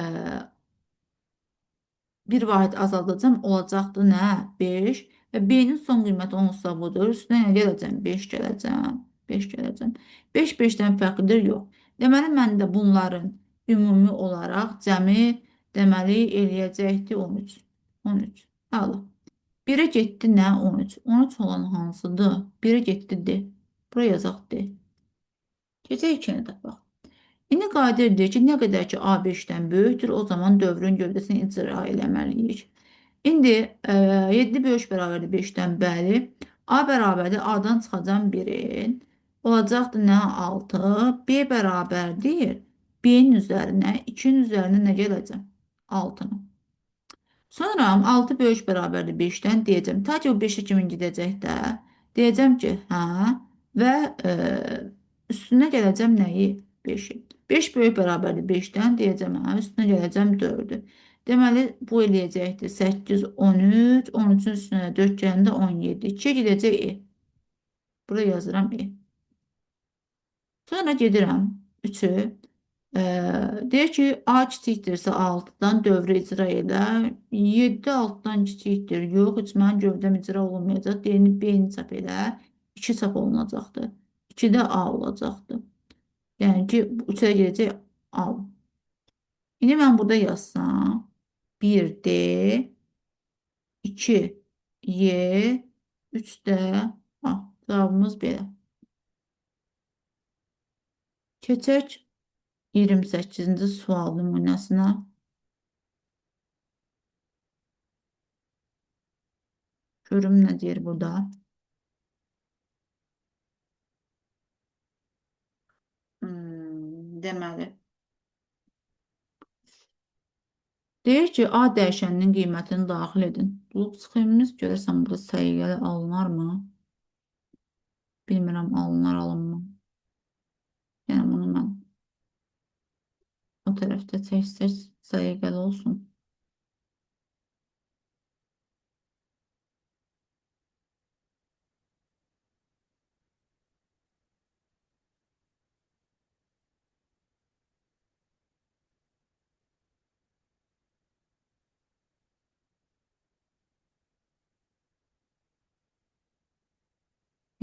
bir vahid azaldacam olacaqdı nə? 5 və B-nin son qiyməti onsuz budur. Üstünə nə gələcəm? 5 gələcəm. 5 gələcəm. 5 5-dən fərqlidir? Yox. Deməli, mən də bunların ümumi olaraq cəmi deməli eləyəcəkdi 13. 13. Əla. 1-ə getdi nə? 13. 13 olan hansıdır? 1-ə getdi D. Buraya yazaq D. Keçək ikinci tapaq. İndi qadir deyir ki, nə qədər ki A 5-dən böyükdür, o zaman dövrün gövdəsini icra eləməliyik. İndi 7 böyük bərabərdir 5-dən, bəli. A bərabərdir, A-dan çıxacam 1-in. Olacaqdır nə? 6. B bərabərdir. B-nin üzərinə, 2-nin üzərinə nə gələcəm? 6-nı. Sonra 6 böyük bərabərdir 5-dən deyəcəm. Ta ki o 5-ə kimi gedəcək də. Deyəcəm ki, hə və üstünə gələcəm nəyi? 5-i. 5 böyük bərabərdir 5-dən deyəcəm, hə, üstünə gələcəm 4-ü. Deməli, bu eləyəcəkdir 8, 13, 13-ün üstünə 4 gələndə 17. 2-yə gedəcək E. Buraya yazıram E. Sonra gedirəm 3-ü. Deyir ki, A kiçikdirsə 6-dan dövrü icra elə. 7 6-dan kiçikdir. Yox, heç mənim gövdəm icra olunmayacaq. Deyini B-ni çap elə. 2 çap olunacaqdır. 2-də A olacaqdır. Yəni ki, 3-ə gedəcək A. İndi mən burada yazsam 1D, 2Y, 3D A. Cavabımız belə. Keçək 28-ci sual nümunəsinə. Görüm nə deyir burada. Deməli. Deyir ki, A dəyişəninin qiymətini daxil edin. Bulub sxemimiz görəsən burada səliqəli alınarmı? Bilmirəm, alınmı? Yəni bunu mən o tərəfdə çəksək səliqəli olsun.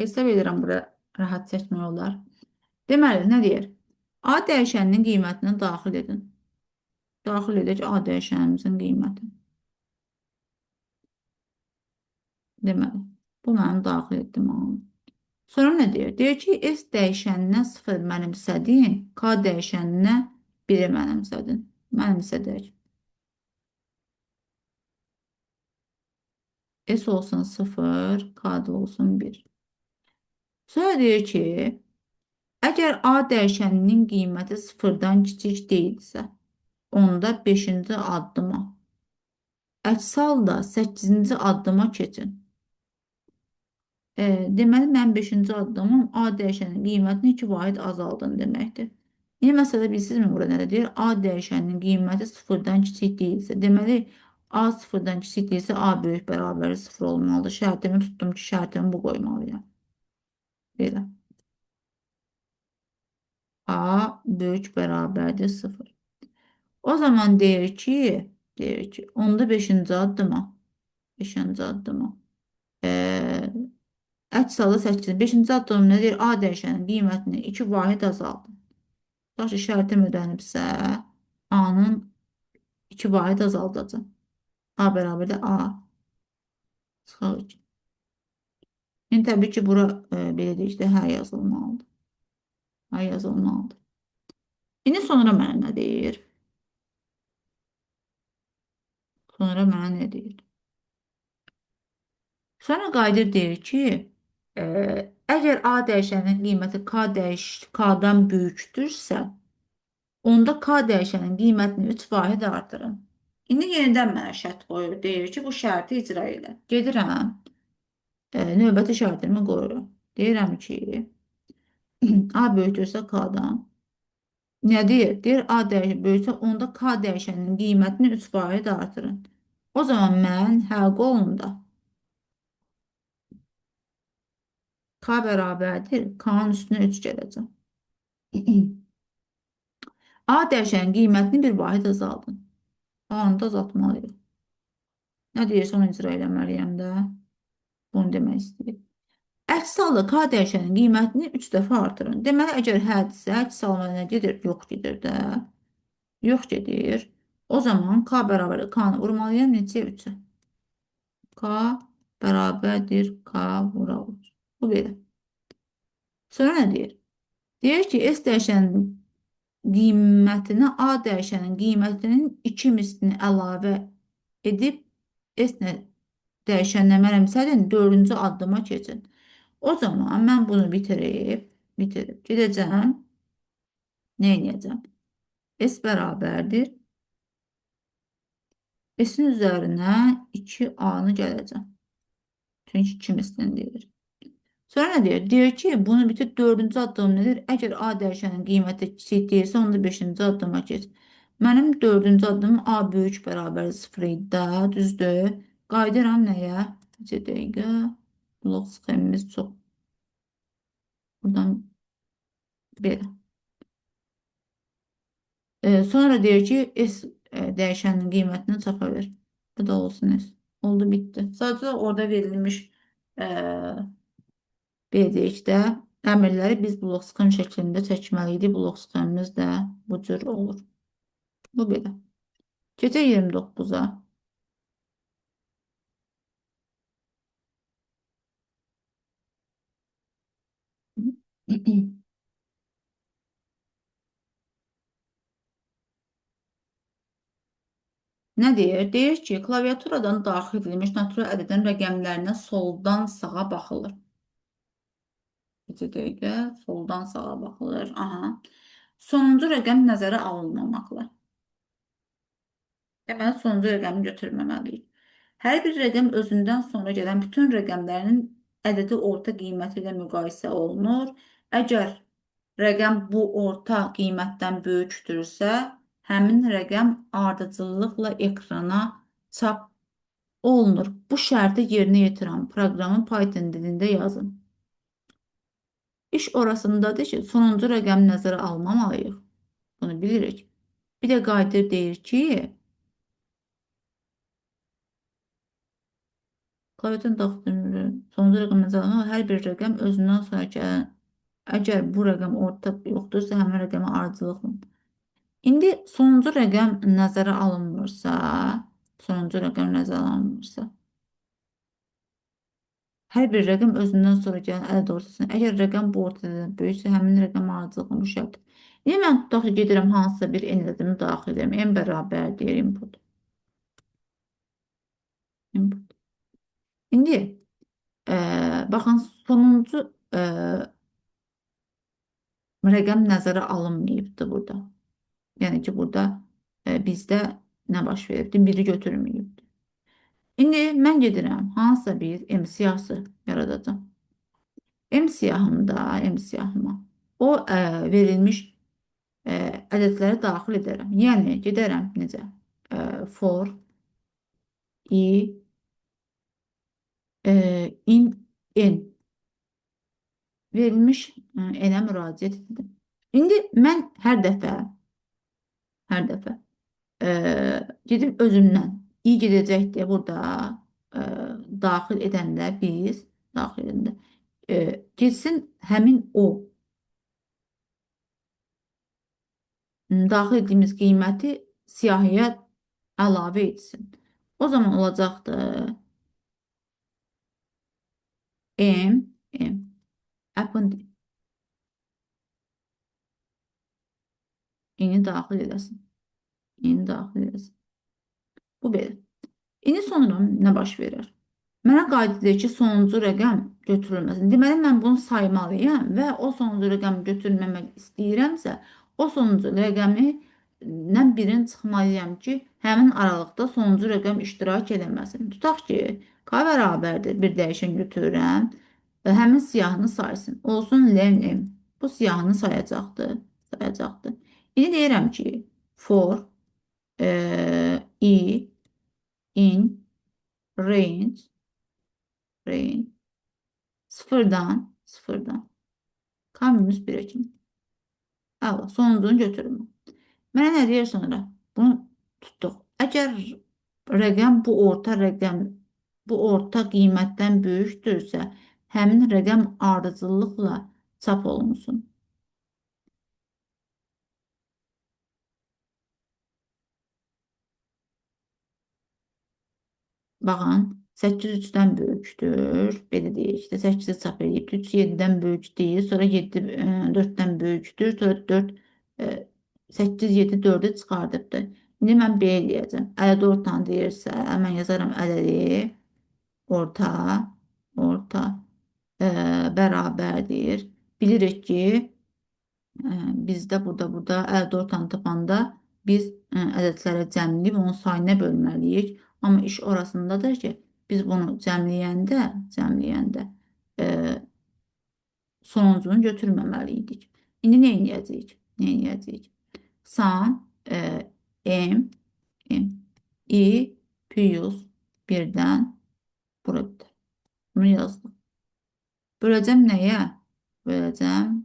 Hesab edirəm bura rahat çəkmək olar. Deməli, nə deyir? A dəyişəninin qiymətini daxil edin. Daxil edək A dəyişənimizin qiyməti. Deməli, bu mənim daxil etdim alım. Sonra nə deyir? Deyir ki, S dəyişəninə 0 mənimsədin, K dəyişəninə 1-i mənimsədin. Mənimsədək. S olsun 0, K da olsun 1. Sonra deyir ki, əgər A dəyişəninin qiyməti 0-dan kiçik deyilsə, onda 5-ci addıma, əks halda 8-ci addıma keçin. Deməli, mən 5-ci addımım A dəyişənin qiymətini 2 vahid azaldın deməkdir. Niyə məsələ bilirsinizmi burada nə deyir? A dəyişəninin qiyməti 0-dan kiçik deyilsə, deməli, A 0-dan kiçik deyilsə, A böyük bərabəri 0 olmalıdır. Şərtimi tutdum ki, şərtimi bu qoymalıyam. Belə. A böyük bərabərdir 0. O zaman deyir ki, onda 5-ci addıma, 5-ci addıma. Əks halda 8. 5-ci addım nə deyir? A dəyişənin qiymətini 2 vahid azaldın. Yaxşı, şərtim ödənibsə, A-nın 2 vahid azaldacaq. A bərabərdə A çıxar 2. Yəni, təbii ki, bura belə deyək də, hə yazılmalıdır. Hə yazılmalıdır. İndi sonra mənə nə deyir? Sonra mənə nə deyir? Sonra qayıdır deyir ki, e, əgər A dəyişənin qiyməti K-dan böyükdürsə, onda K dəyişənin qiymətini 3 vahid artırın. İndi yenidən mənə şərt qoyur. Deyir ki, bu şərti icra elə. Gedirəm, növbəti şərtimi qoyuram. Deyirəm ki, A böyükdürsə K-dan. Nə deyir? Deyir, A dəyişən böyüksə, onda K dəyişəninin qiymətini 3 vahid artırın. O zaman mən hər qolunda K bərabərdir. K-nın üstünə 3 gələcəm. A dəyişənin qiymətini bir vahid azaldın. A-nı da azaltmalıyıq. Nə deyirsə onu icra eləməliyəm də. Bunu demək istəyir. Əks halda K dəyişənin qiymətini 3 dəfə artırın. Deməli, əgər hədsə, əks halda nə gedir? Yox gedir də. Yox gedir. O zaman K bərabər K-nı vurmalıyam neçə 3-ə? K bərabərdir K vuralır. Bu belə. Sonra nə deyir? Deyir ki, S dəyişənin qiymətinə A dəyişənin qiymətinin 2 mislini əlavə edib S dəyişəninə mənimsədin 4-cü addıma keçin. O zaman mən bunu bitirib gedəcəm. Nə edəcəm? S bərabərdir. S-in üzərinə 2A-nı gələcəm. Çünki 2 mislini deyir. Sonra nə deyir? Deyir ki, bunu bitir 4-cü addım nedir? Əgər A dəyişənin qiyməti kiçik deyilsə, onda 5-ci addıma keç. Mənim 4-cü addımım A böyük bərabər 0 idi də, düzdür? Qayıdıram nəyə? Necə dəqiqə? Blok sxemimiz çox. Buradan belə. Sonra deyir ki, S dəyişəninin qiymətini çapa ver. Bu da olsun S. Oldu, bitdi. Sadəcə orada verilmiş e, belə deyək də, əmrləri biz blok sxem şəklində çəkməliydik. Blok sxemimiz də bu cür olur. Bu belə. Gecə 29-a. Nə deyir? Deyir ki, klaviaturadan daxil edilmiş natural ədədin rəqəmlərinə soldan sağa baxılır. Bir dəqiqə, soldan sağa baxılır. Aha. Sonuncu rəqəm nəzərə alınmamakla. Deməli, sonuncu rəqəmi götürməməliyik. Hər bir rəqəm özündən sonra gələn bütün rəqəmlərin ədədi orta qiyməti ilə müqayisə olunur. Əgər rəqəm bu orta qiymətdən böyükdürsə, həmin rəqəm ardıcıllıqla ekrana çap olunur. Bu şərti yerinə yetirən proqramı Python dilində yazın. İş orasındadır ki, sonuncu rəqəmi nəzərə almamalıyıq. Bunu bilirik. Bir də qayıdır deyir ki, klaviatın daxilində sonuncu rəqəm nəzərə alınır. Hər bir rəqəm özündən sonra gələn, əgər bu rəqəm ortaq yoxdursa, həmin rəqəmə ardıcıllıqla. İndi sonuncu rəqəm nəzərə alınmırsa, hər bir rəqəm özündən sonra gələn ədəd ortasına. Əgər rəqəm bu ortadan böyüksə, həmin rəqəm ardıcıllıqla müşahidə. İndi mən tutaq ki, gedirəm hansısa bir n ədədini daxil edirəm. N bərabər deyir input. Input. İndi baxın, sonuncu rəqəm nəzərə alınmayıbdır burada. Yəni ki, burada bizdə nə baş veribdir? Biri götürməyibdir. İndi mən gedirəm hansısa bir M siyahısı yaradacağım. M siyahıma o verilmiş ədədləri daxil edərəm. Yəni gedərəm necə? For i in n verilmiş n-ə müraciət etdim. İndi mən hər dəfə gedib özümdən i gedəcək deyə burada e, daxil edəndə getsin həmin o daxil etdiyimiz qiyməti siyahıya əlavə etsin. O zaman olacaqdır m append ini daxil edəsin. İni daxil edəsin. Bu belə. İndi sonra nə baş verir? Mənə qayıt edir ki, sonuncu rəqəm götürülməsin. Deməli, mən bunu saymalıyam və o sonuncu rəqəmi götürməmək istəyirəmsə, o sonuncu rəqəmindən birini çıxmalıyam ki, həmin aralıqda sonuncu rəqəm iştirak eləməsin. Tutaq ki, k bərabərdir, bir dəyişən götürürəm və həmin siyahını saysın. Olsun len m. Bu siyahını sayacaqdır. İndi deyirəm ki, for i in range sıfırdan k minus 1'ə kimi. Əla, sonuncunu götürürüm. Mənə nə deyir sonra? Bunu tutduq. Əgər bu orta qiymətdən böyükdürsə, həmin rəqəm ardıcıllıqla çap olunsun. Baxın, 8 3-dən böyükdür. Belə deyək də 8-i çap edib. 3 7-dən böyük deyil. Sonra 7 4-dən böyükdür. Sonra 4 8 7 4-ü çıxardıbdır. İndi mən belə deyəcəm. Ədəd ortanı deyirsə, mən yazaram ədədi orta bərabərdir. Bilirik ki, bizdə burada ədəd ortanı tapanda biz ədədlərə cəmləyib onun sayına bölməliyik. Amma iş orasındadır ki, biz bunu cəmləyəndə sonuncunu götürməməliydik. İndi nə edəcəyik? San m i plus 1-dən bura bilər. Bunu yazdım. Böləcəm nəyə? Böləcəm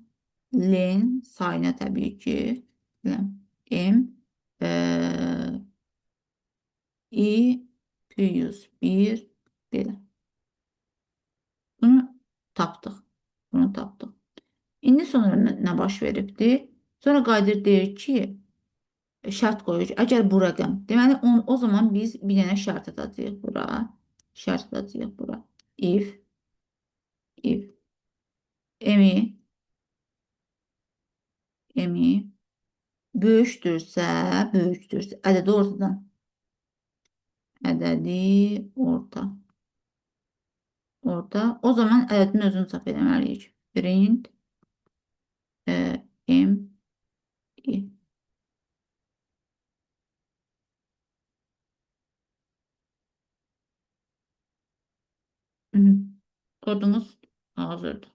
len sayına təbii ki. M i plus 1 belə. Bunu tapdıq. İndi sonra nə baş veribdir? Sonra qayıdır deyir ki, şərt qoyur ki, əgər bu rəqəm, deməli o zaman biz bir dənə şərt atacağıq bura. If m böyükdürsə, ədədi orta, o zaman ədədin özünü çap etməliyik. Print m i. Kodumuz hazırdır.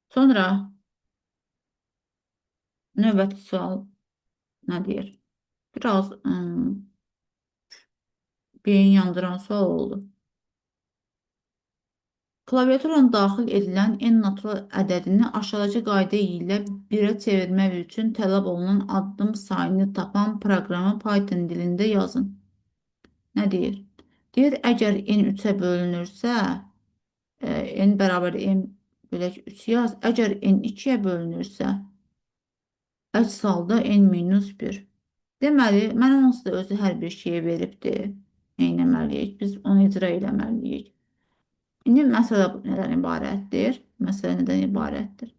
Sonra növbəti sual nə deyir? Biraz beyin yandıran sual oldu. Klaviaturadan daxil edilən n natural ədədini aşağıdakı qayda ilə 1-ə çevirmək üçün tələb olunan addım sayını tapan proqramı Python dilində yazın. Nə deyir? Deyir, əgər n 3-ə bölünürsə, n bərabər n bölək 3 yaz. Əgər n 2-yə bölünürsə, əks halda n minus 1. Deməli, mənə onsuz da özü hər bir şeyi veribdir. Neynəməliyik? Biz onu icra eləməliyik. İndi məsələ nədən ibarətdir? Məsələ nədən ibarətdir?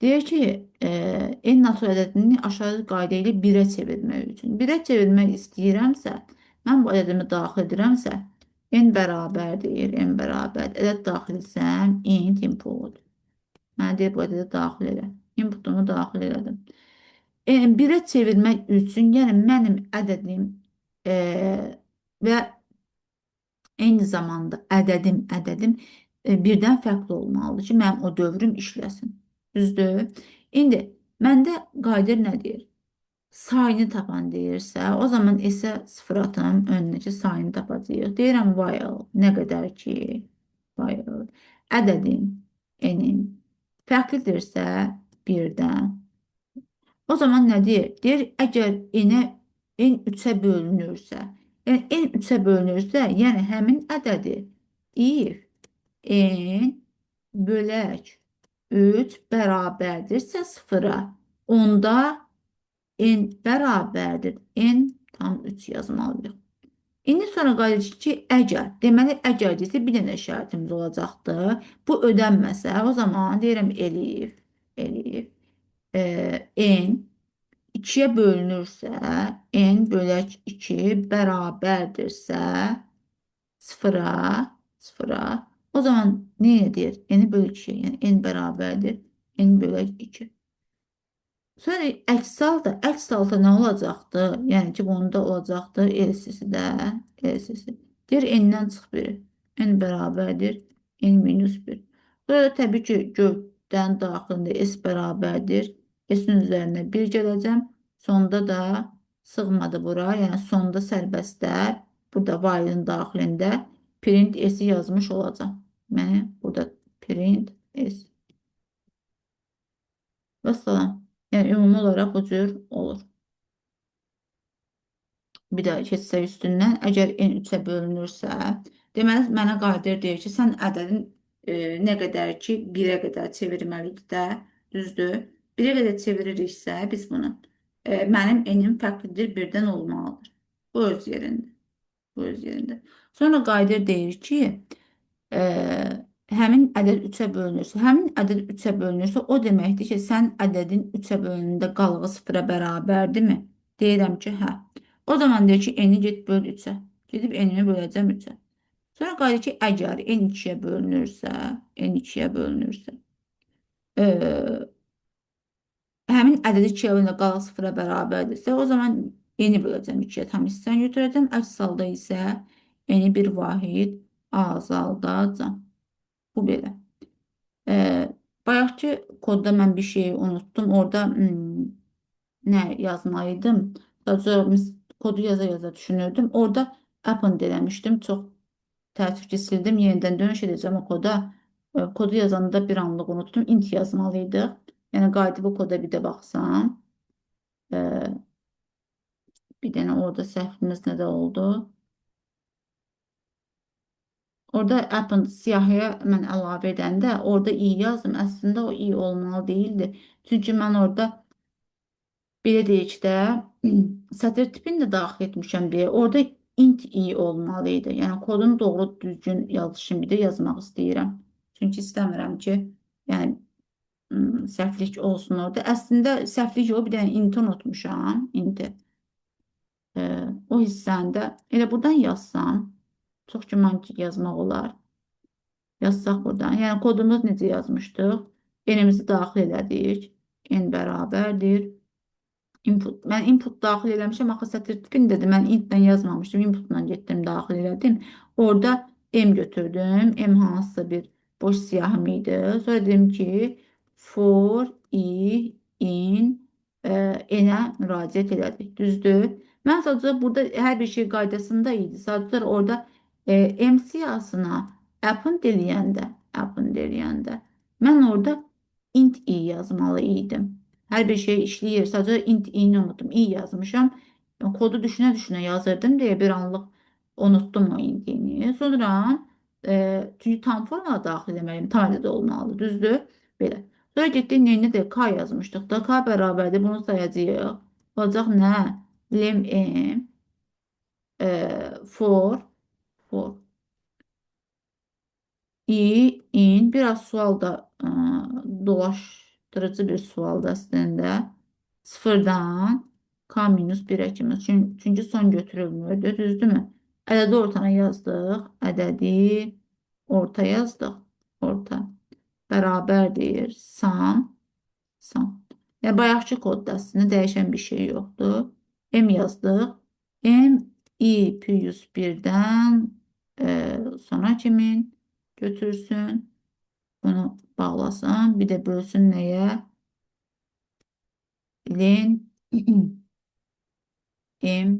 Deyir ki, n natural ədədini aşağı qayda ilə 1-ə çevirmək üçün. 1-ə çevirmək istəyirəmsə, mən bu ədədimi daxil edirəmsə, n bərabərdir, n bərabər. Ədəd daxil etsəm, int input. Mənə deyir, bu ədədə daxil elə. Inputumu daxil elədim. 1-ə çevirmək üçün, yəni mənim ədədim e, və eyni zamanda ədədim birdən fərqli olmalıdır ki, mənim o dövrüm işləsin. Düzdür? İndi məndə qayda nə deyir? Sayını tapan deyirsə, o zaman isə sıfır atım önündəki sayını tapacağıq. Deyirəm while nə qədər ki, while ədədim n-in fərqlidirsə birdən. O zaman nə deyir? Deyir, əgər n 3-ə bölünürsə, yəni n 3-ə bölünürsə, yəni həmin ədədi if n bölək 3 bərabərdirsə sıfıra, onda n bərabərdir n tam 3 yazmalıyıq. İndi sonra qayıdırıq ki, əgər, deməli əgər desə bir dənə şərtimiz olacaqdır. Bu ödənməsə, o zaman deyirəm elif n 2-yə bölünürsə, n bölək 2 bərabərdirsə sıfıra, o zaman nə edir? N bölək 2, yəni n bərabərdir n bölək 2. Sonra əks halda nə olacaqdı? Yəni ki, bunda olacaqdı elsisi də, elsisi. Deyir, n-dən çıx biri. N bərabərdir n minus 1. Sonra da təbii ki, gövdən daxilində s bərabərdir. S-in üzərinə 1 gələcəm. Sonda da sığmadı bura. Yəni sonda sərbəstlər. Burada while-in daxilində print s-i yazmış olacam. Yəni burada print s. Və salam. Yəni ümumi olaraq bu cür olur. Bir də keçsək üstündən, əgər n 3-ə bölünürsə, deməli mənə qayıdır deyir ki, sən ədədin nə qədər ki 1-ə qədər çevirməliyik də, düzdür? 1-ə qədər çeviririksə biz bunu mənim n-im fərqlidir 1-dən olmalıdır. Bu öz yerində. Bu öz yerində. Sonra qayıdır deyir ki, ə, həmin ədəd 3-ə bölünürsə, həmin ədəd 3-ə bölünürsə, o deməkdir ki, sən ədədin 3-ə bölünündə qalığı 0-a bərabərdirmi? Deyirəm ki, hə. O zaman deyir ki, n-i get böl 3-ə. Gedib n-imi böləcəm 3-ə. Sonra qayıdır ki, əgər n 2-yə bölünürsə, n 2-yə bölünürsə, ə, həmin ədədi 2-yə bölündə qalığı 0-a bərabərdirsə, o zaman n-i böləcəm 2-yə tam hissəni götürəcəm. Əks halda isə n-i bir vahid azaldacam. Bu belə. Bayaqki kodda mən bir şeyi unuttum. Orada nə yazmalıydım? Sadəcə kodu yaza düşünürdüm. Orada append eləmişdim. Çox təəssüf ki, sildim. Yenidən dönüş edəcəm o koda. Kodu yazanda bir anlıq unuttum. Int yazmalıydıq. Yəni qayıdıb o koda bir də baxsam. E, Bir dənə orada səhvimiz nədə oldu? Orada append siyahıya mən əlavə edəndə orada i yazdım. Əslində o i olmalı değildi. Çünki mən orada belə deyək də sətir tipini də daxil etmişəm deyə. Orada int i olmalı idi. Yəni kodun doğru düzgün yazışını bir də yazmaq istəyirəm. Çünki istəmirəm ki, yəni səhvlik olsun orada. Əslində səhvlik yox, bir dənə inti unutmuşam. İnti. O hissəndə elə buradan yazsam çox güman ki yazmaq olar. Yazsaq buradan. Yəni kodumuz necə yazmışdıq? N-imizi daxil elədik. N bərabərdir. Input. Mən input daxil eləmişəm. Axı sətir tipini dedi. Mən int-lə yazmamışdım. Inputla getdim, daxil elədim. Orada M götürdüm. M hansısa bir boş siyahım idi. Sonra dedim ki for i in n-ə müraciət elədik. Düzdür? Mən sadəcə burada hər bir şey qaydasında idi. Sadəcə orada M siyahısına append eləyəndə mən orada int i yazmalı idim. Hər bir şey işləyir. Sadəcə int i-ni unuttum. I yazmışam. Kodu düşünə-düşünə yazırdım deyə bir anlıq unutdum o indiyini. Sonra çünki tam formada daxil etməliyim. Tam ədəd olmalıdır, düzdür? Belə. Sonra getdik neyini də k yazmışdıq da. K bərabərdir. Bunu sayacağıq. Olacaq nə? Lem m for in biraz sual da dolaştırıcı bir sualdı əslində. Sıfırdan k minus 1'ə kimi. Çünki son götürülmürdü, düzdürmü? Ədədi ortana yazdıq. Ədədi orta yazdıq. Orta bərabərdir. Sam. Yəni bayaqçı kodda əslində dəyişən bir şey yoxdur. M yazdıq. M i plus 1'dən sona kimin götürsün. Bunu bağlasın. Bir de bölsün neye? Len m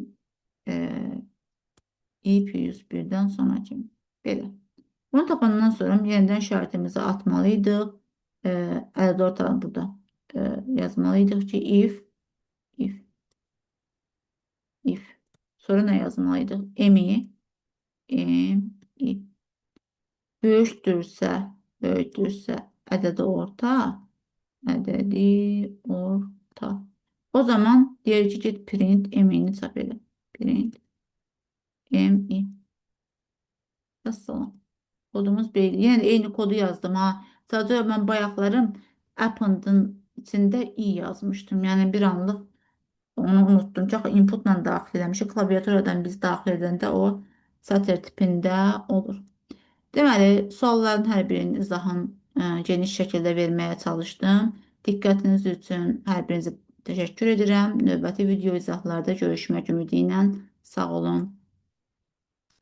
i plus 1'dən sonra kimi. Belə. Bunu tapandan sonra yenidən şərtimizi atmalıydıq. Əldə ortadan burada yazmalıydıq ki if if sonra nə yazmalıydıq? M i böyükdürsə ədədi orta. O zaman deyir ki, get print m-ini çap elə. Print m-i. Vəssalam. Kodumuz belli. Yəni eyni kodu yazdım ha. Sadəcə mən bayaqlarım app'ın içində i yazmışdım. Yəni bir anlıq onu unuttum ki, inputla daxil eləmişik. Klaviaturadan biz daxil edəndə o satır tipində olur. Deməli, sualların hər birinin izahını geniş şəkildə verməyə çalışdım. Diqqətiniz üçün hər birinizə təşəkkür edirəm. Növbəti video izahlarda görüşmək ümidi ilə sağ olun.